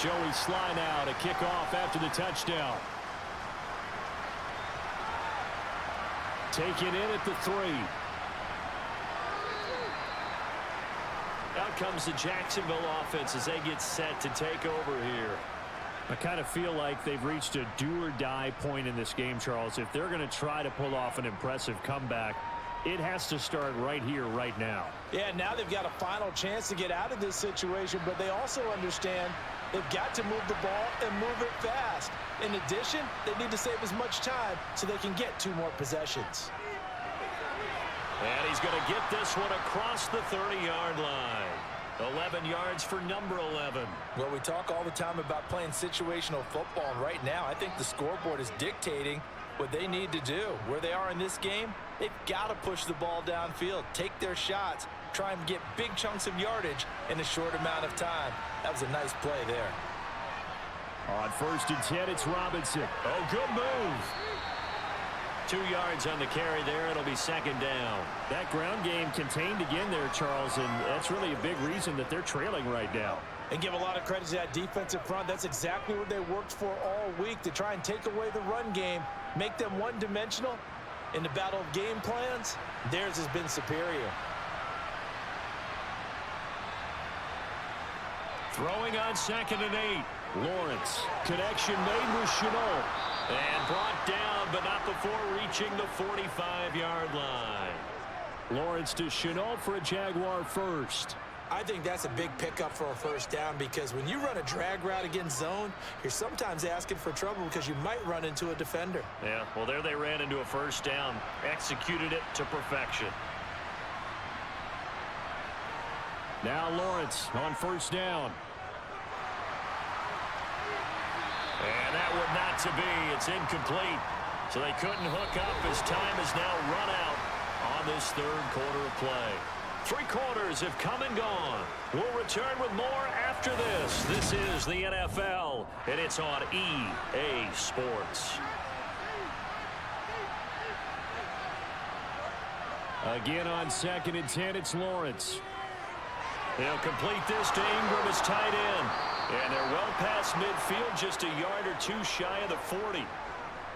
Joey Sly now to kick off after the touchdown. Taken in at the 3. Out comes the Jacksonville offense as they get set to take over here. I kind of feel like they've reached a do-or-die point in this game, Charles. If they're going to try to pull off an impressive comeback, it has to start right here, right now. Yeah, now they've got a final chance to get out of this situation, but they also understand they've got to move the ball and move it fast. In addition, they need to save as much time so they can get 2 more possessions. And he's going to get this one across the 30-yard line. 11 yards for number 11. Well, we talk all the time about playing situational football, and right now I think the scoreboard is dictating what they need to do. Where they are in this game, they've got to push the ball downfield, take their shots, try and get big chunks of yardage in a short amount of time. That was a nice play there. On 1st and 10, it's Robinson. Oh, good move. 2 yards on the carry there. It'll be 2nd down. That ground game contained again there, Charles, and that's really a big reason that they're trailing right now. And give a lot of credit to that defensive front. That's exactly what they worked for all week, to try and take away the run game, make them one-dimensional. In the battle of game plans, theirs has been superior. Throwing on 2nd and 8. Lawrence. Connection made with Chenault. And brought down, but not before reaching the 45-yard line. Lawrence to Chenault for a Jaguar first. I think that's a big pickup for a 1st down, because when you run a drag route against zone, you're sometimes asking for trouble because you might run into a defender. Yeah, well, there they ran into a 1st down. Executed it to perfection. Now Lawrence on 1st down. And that would not to be. It's incomplete. So they couldn't hook up as time is now run out on this 3rd quarter of play. 3 quarters have come and gone. We'll return with more after this. This is the NFL, and it's on EA Sports. Again on 2nd and 10, it's Lawrence. They'll complete this to Ingram as tight end. And they're well past midfield, just a yard or 2 shy of the 40.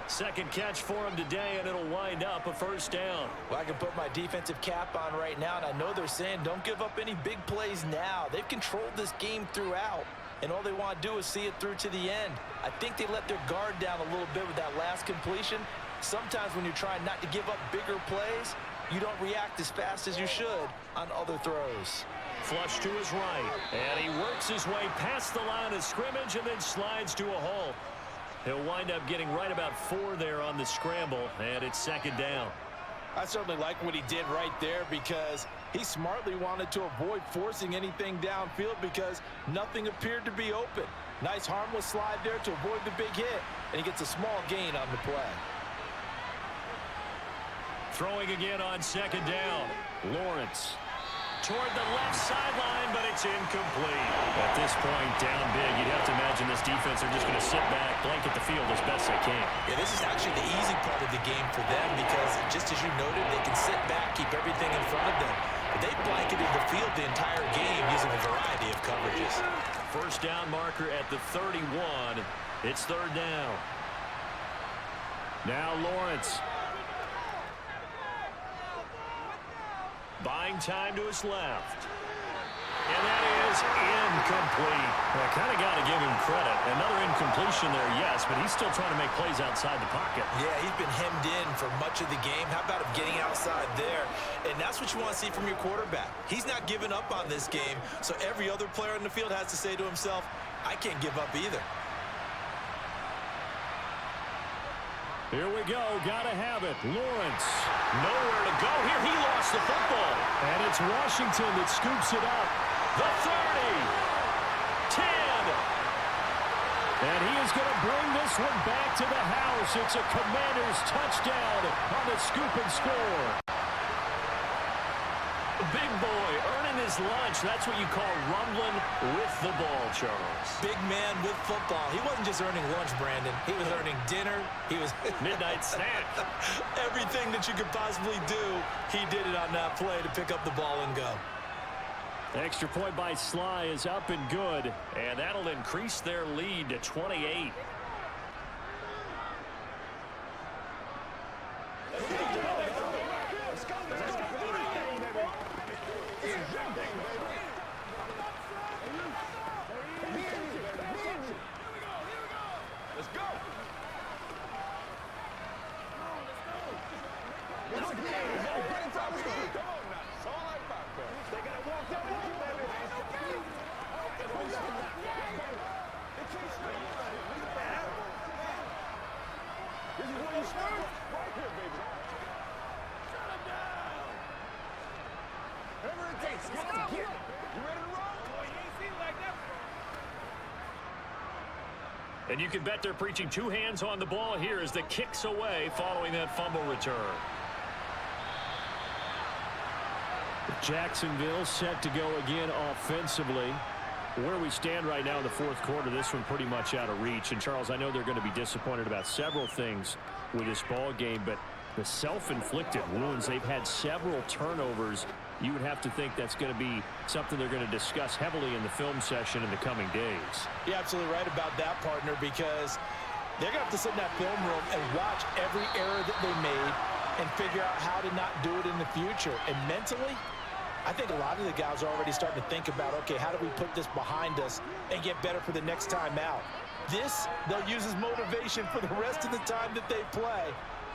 2nd catch for him today, and it'll wind up a 1st down. Well, I can put my defensive cap on right now, and I know they're saying don't give up any big plays now. They've controlled this game throughout, and all they want to do is see it through to the end. I think they let their guard down a little bit with that last completion. Sometimes when you're trying not to give up bigger plays, you don't react as fast as you should on other throws. Flush to his right, and he works his way past the line of scrimmage and then slides to a halt. He'll wind up getting right about 4 there on the scramble, and it's 2nd down. I certainly like what he did right there, because He smartly wanted to avoid forcing anything downfield because nothing appeared to be open. Nice harmless slide there to avoid the big hit, and he gets a small gain on the play. Throwing again on second down. Lawrence toward the left sideline, but it's incomplete. At this point, down big, you'd have to imagine this defense are just going to sit back, blanket the field as best they can. Yeah, this is actually the easy part of the game for them because, just as you noted, they can sit back, keep everything in front of them. But they blanketed the field the entire game using a variety of coverages. First down marker at the 31. It's third down. Now Lawrence. Buying time to his left. And that is incomplete. I kind of got to give him credit. Another incompletion there, yes, but he's still trying to make plays outside the pocket. Yeah, he's been hemmed in for much of the game. How about him getting outside there? And that's what you want to see from your quarterback. He's not giving up on this game, so every other player on the field has to say to himself, I can't give up either. Here we go. Gotta have it. Lawrence. Nowhere to go here. He lost the football. And it's Washington that scoops it up. The 30. 10. And he is going to bring this one back to the house. It's a Commanders touchdown on the scoop and score. Big boy earning his lunch. That's what you call rumbling with the ball, Charles. Big man with football. He wasn't just earning lunch, Brandon. He was earning dinner. He was midnight snack. Everything that you could possibly do, he did it on that play to pick up the ball and go. The extra point by Sly is up and good, and that'll increase their lead to 28. And you can bet they're preaching two hands on the ball here as the kicks away following that fumble return. Jacksonville set to go again offensively. Where we stand right now in the fourth quarter, this one pretty much out of reach. And, Charles, I know they're going to be disappointed about several things with this ball game, but the self-inflicted wounds, they've had several turnovers. You would have to think that's going to be something they're going to discuss heavily in the film session in the coming days. You're absolutely right about that, partner, because they're going to have to sit in that film room and watch every error that they made and figure out how to not do it in the future. And mentally, I think a lot of the guys are already starting to think about, okay, how do we put this behind us and get better for the next time out? This, they'll use as motivation for the rest of the time that they play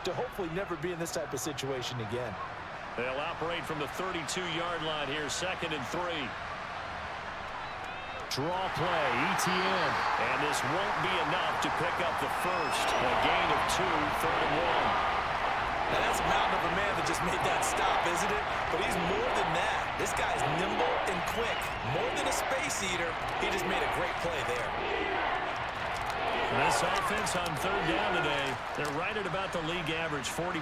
to hopefully never be in this type of situation again. They'll operate from the 32-yard line here, 2nd and 3. Draw play, ETN. And this won't be enough to pick up the first. A gain of 2, 3rd and 1. Now that's a mountain of a man that just made that stop, isn't it? But he's more than that. This guy's nimble and quick. More than a space eater, he just made a great play there. This offense on 3rd down today, they're right at about the league average, 40%,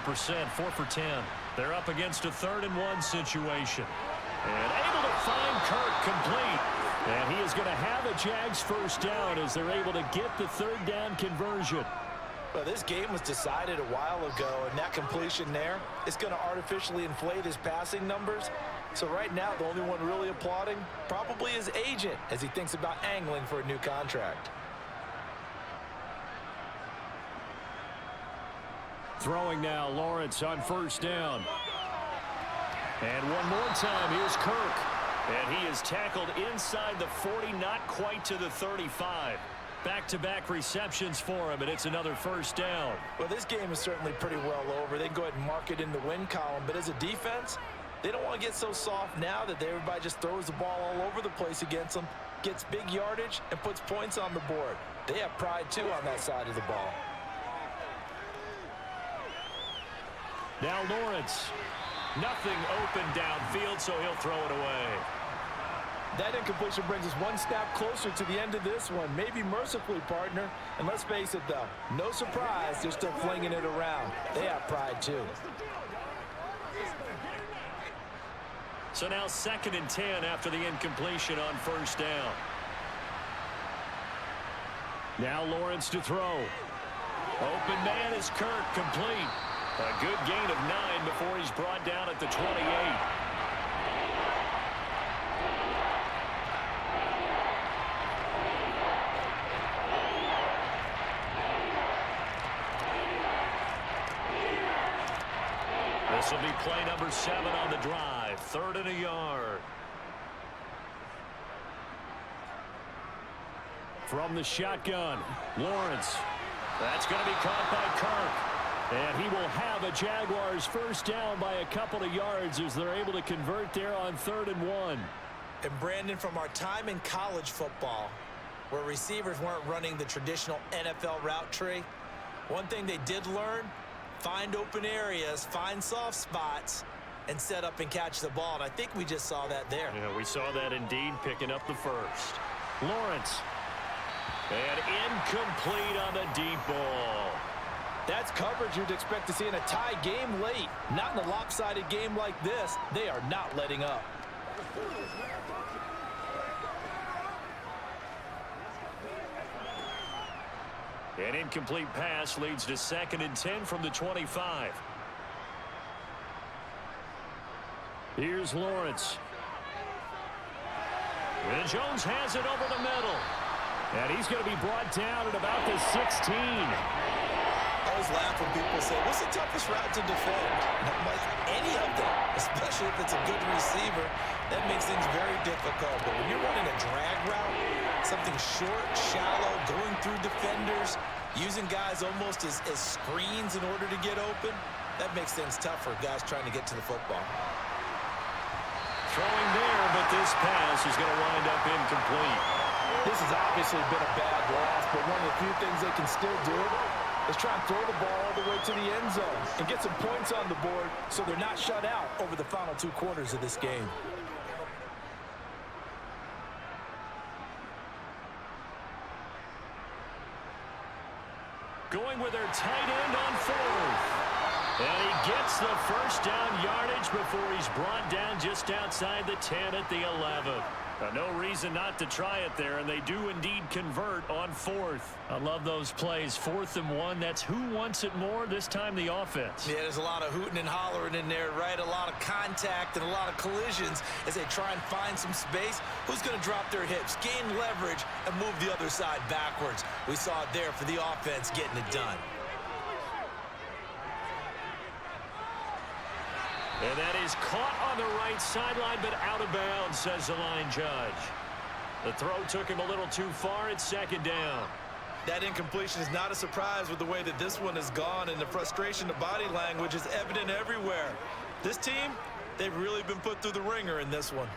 4 for 10. They're up against a 3rd and 1 situation. And able to find Kirk complete. And he is going to have a Jags first down as they're able to get the 3rd down conversion. Well, this game was decided a while ago, and that completion there is going to artificially inflate his passing numbers. So right now, the only one really applauding probably his agent as he thinks about angling for a new contract. Throwing now, Lawrence on 1st down. And one more time, here's Kirk. And he is tackled inside the 40, not quite to the 35. Back-to-back receptions for him, and it's another 1st down. Well, this game is certainly pretty well over. They can go ahead and mark it in the win column, but as a defense, they don't want to get so soft now that everybody just throws the ball all over the place against them, gets big yardage, and puts points on the board. They have pride, too, on that side of the ball. Now Lawrence Nothing open downfield, so he'll throw it away. That incompletion brings us one step closer to the end of this one. Maybe mercifully, partner. And let's face it, though, no surprise, they're still flinging it around. They have pride, too. So now 2nd and 10 after the incompletion on 1st down. Now Lawrence to throw. Open man is Kirk, complete. A good gain of 9 before he's brought down at the 28. This will be play number 7 on the drive. 3rd and a yard. From the shotgun, Lawrence. That's going to be caught by Kirk. And he will have a Jaguars first down by a couple of yards as they're able to convert there on 3rd and 1. And Brandon, from our time in college football, where receivers weren't running the traditional NFL route tree, one thing they did learn: find open areas, find soft spots, and set up and catch the ball. And I think we just saw that there. Yeah, we saw that indeed, picking up the first. Lawrence. And incomplete on the deep ball. That's coverage you'd expect to see in a tie game late. Not in a lopsided game like this. They are not letting up. An incomplete pass leads to 2nd and 10 from the 25. Here's Lawrence. And Jones has it over the middle. And he's going to be brought down at about the 16. I always laugh when people say, what's the toughest route to defend? And I'm like, any of them, especially if it's a good receiver. That makes things very difficult. But when you're running a drag route, something short, shallow, going through defenders, using guys almost as screens in order to get open, that makes things tough for guys trying to get to the football. Throwing there, but this pass is going to wind up incomplete. This has obviously been a bad loss, but one of the few things they can still do is try and throw the ball all the way to the end zone and get some points on the board so they're not shut out over the final 2 quarters of this game. Going with their tight end on 4th. And he gets the first down yardage before he's brought down just outside the 10 at the 11. No reason not to try it there, and they do indeed convert on 4th. I love those plays. 4th and 1, that's who wants it more, this time the offense. Yeah, there's a lot of hooting and hollering in there, right? A lot of contact and a lot of collisions as they try and find some space. Who's going to drop their hips, gain leverage, and move the other side backwards? We saw it there for the offense getting it done. And that is caught on the right sideline, but out of bounds, says the line judge. The throw took him a little too far. It's 2nd down. That incompletion is not a surprise with the way that this one has gone, and the frustration, the body language is evident everywhere. This team, they've really been put through the ringer in this one.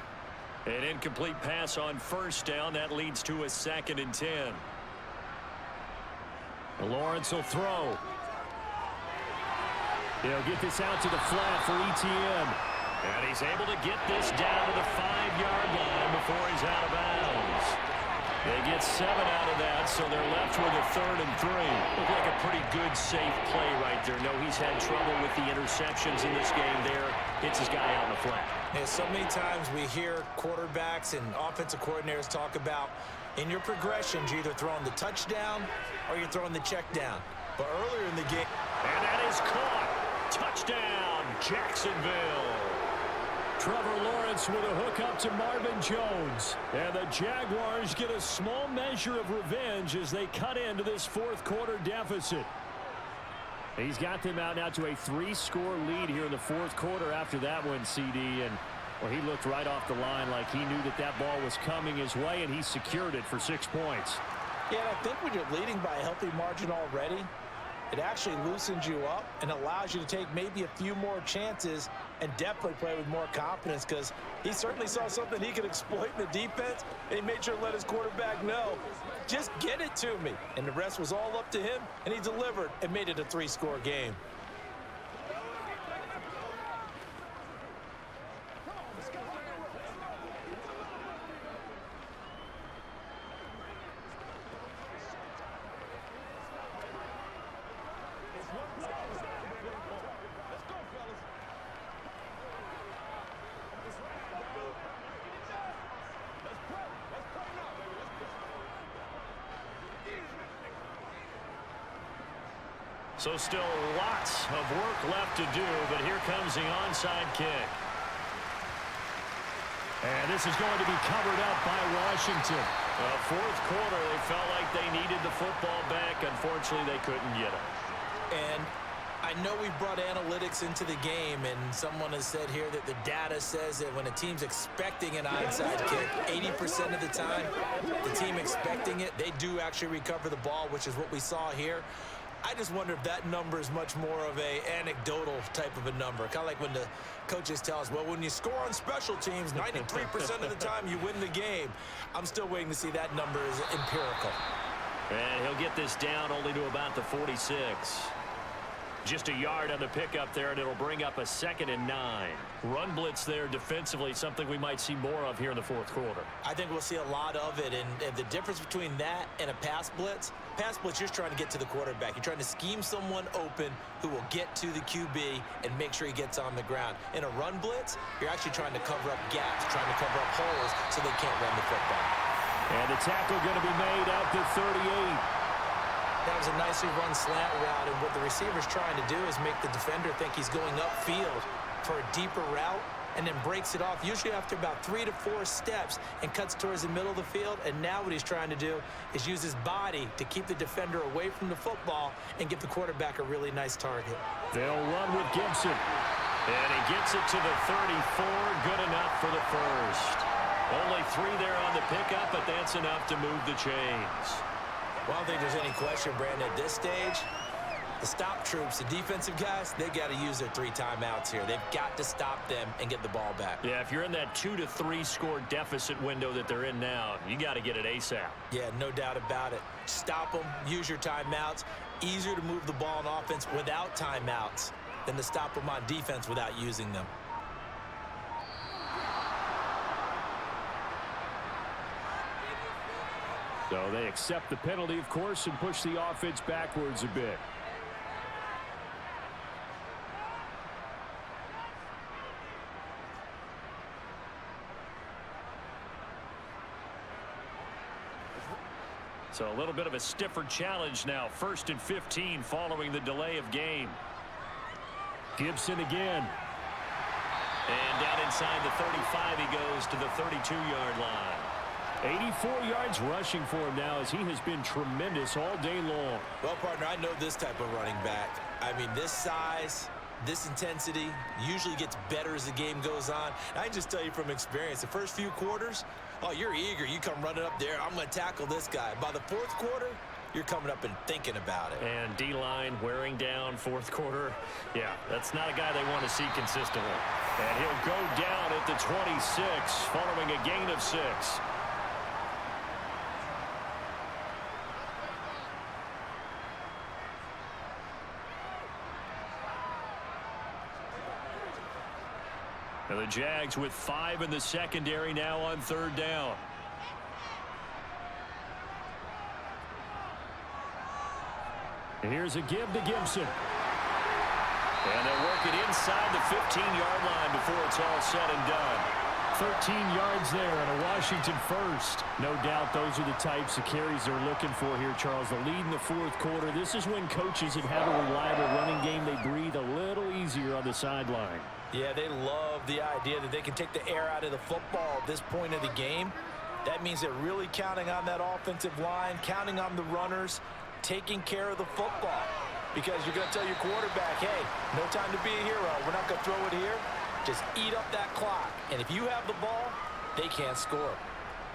An incomplete pass on 1st down. That leads to a 2nd and 10. Lawrence will throw. He'll get this out to the flat for ETN. And he's able to get this down to the 5-yard line before he's out of bounds. They get 7 out of that, so they're left with a 3rd and 3. Looked like a pretty good, safe play right there. No, he's had trouble with the interceptions in this game there. Hits his guy out in the flat. Yeah, so many times we hear quarterbacks and offensive coordinators talk about in your progressions, you're either throwing the touchdown or you're throwing the check down. But earlier in the game... And that is caught. Touchdown, Jacksonville. Trevor Lawrence with a hook up to Marvin Jones. And the Jaguars get a small measure of revenge as they cut into this 4th quarter deficit. He's got them out now to a 3-score lead here in the 4th quarter after that one, CD. And well, he looked right off the line like he knew that that ball was coming his way, and he secured it for 6 points. Yeah, and I think when you're leading by a healthy margin already, it actually loosens you up and allows you to take maybe a few more chances and definitely play with more confidence, because he certainly saw something he could exploit in the defense, and he made sure to let his quarterback know, just get it to me. And the rest was all up to him, and he delivered and made it a 3-score game. So still lots of work left to do, but here comes the onside kick. And this is going to be covered up by Washington. Fourth quarter, they felt like they needed the football back. Unfortunately, they couldn't get it. And I know we brought analytics into the game, and someone has said here that the data says that when a team's expecting an onside kick, 80% of the time, the team expecting it, they do actually recover the ball, which is what we saw here. I just wonder if that number is much more of a anecdotal type of a number. Kind of like when the coaches tell us, well, when you score on special teams, 93% of the time you win the game. I'm still waiting to see that number is empirical. And he'll get this down only to about the 46. Just a yard on the pickup there, and it'll bring up a 2nd and 9. Run blitz there defensively, something we might see more of here in the fourth quarter. I think we'll see a lot of it, and the difference between that and a pass blitz, you're just trying to get to the quarterback. You're trying to scheme someone open who will get to the QB and make sure he gets on the ground. In a run blitz, you're actually trying to cover up gaps, trying to cover up holes so they can't run the football. And the tackle going to be made at the 38. That was a nicely run slant route, and what the receiver's trying to do is make the defender think he's going upfield for a deeper route and then breaks it off, usually after about 3 to 4 steps, and cuts towards the middle of the field. And now what he's trying to do is use his body to keep the defender away from the football and give the quarterback a really nice target. They'll run with Gibson. And he gets it to the 34. Good enough for the first. Only 3 there on the pickup, but that's enough to move the chains. Well, I don't think there's any question, Brandon, at this stage, the stop troops, the defensive guys, they got to use their 3 timeouts here. They've got to stop them and get the ball back. Yeah, if you're in that 2 to 3 score deficit window that they're in now, you got to get it ASAP. Yeah, no doubt about it. Stop them, use your timeouts. Easier to move the ball on offense without timeouts than to stop them on defense without using them. So they accept the penalty, of course, and push the offense backwards a bit. So a little bit of a stiffer challenge now. 1st and 15 following the delay of game. Gibson again. And down inside the 35 he goes to the 32-yard line. 84 yards rushing for him now as he has been tremendous all day long. Well, partner, I know this type of running back. I mean, this size, this intensity usually gets better as the game goes on. And I can just tell you from experience, the first few quarters, oh, you're eager. You come running up there. I'm going to tackle this guy. By the 4th quarter, you're coming up and thinking about it. And D-line wearing down 4th quarter. Yeah, that's not a guy they want to see consistently. And he'll go down at the 26 following a gain of 6. And the Jags with 5 in the secondary now on 3rd down. And here's a give to Gibson. And they'll work it inside the 15-yard line before it's all said and done. 13 yards there and a Washington first. No doubt those are the types of carries they're looking for here, Charles. The lead in the 4th quarter. This is when coaches that have a reliable running game, they breathe a little easier on the sideline. Yeah, they love the idea that they can take the air out of the football at this point of the game. That means they're really counting on that offensive line, counting on the runners, taking care of the football. Because you're going to tell your quarterback, hey, no time to be a hero. We're not going to throw it here. Just eat up that clock. And if you have the ball, they can't score.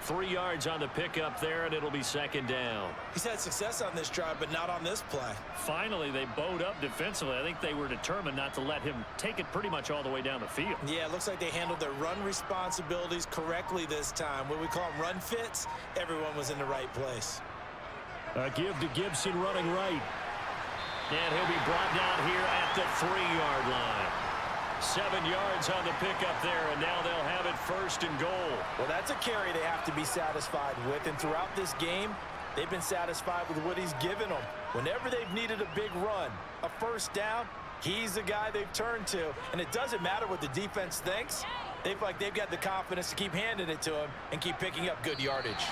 3 yards on the pickup there, and it'll be 2nd down. He's had success on this drive, but not on this play. Finally, they bowed up defensively. I think they were determined not to let him take it pretty much all the way down the field. Yeah, it looks like they handled their run responsibilities correctly this time. What we call them run fits, everyone was in the right place. A give to Gibson running right. And he'll be brought down here at the 3-yard line. 7 yards on the pickup there, and now they'll have it 1st and goal. Well, that's a carry they have to be satisfied with, and throughout this game, they've been satisfied with what he's given them. Whenever they've needed a big run, a 1st down, he's the guy they've turned to, and it doesn't matter what the defense thinks. They feel like they've got the confidence to keep handing it to him and keep picking up good yardage.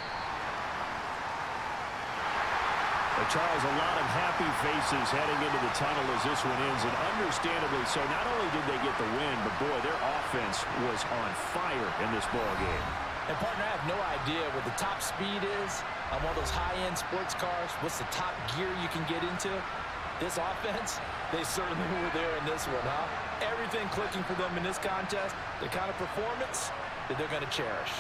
Well, Charles, a lot of happy faces heading into the tunnel as this one ends, and understandably so. Not only did they get the win, but, boy, their offense was on fire in this ball game. And, partner, I have no idea what the top speed is on one of those high-end sports cars. What's the top gear you can get into? This offense, they certainly were there in this one, huh? Everything clicking for them in this contest, the kind of performance that they're going to cherish.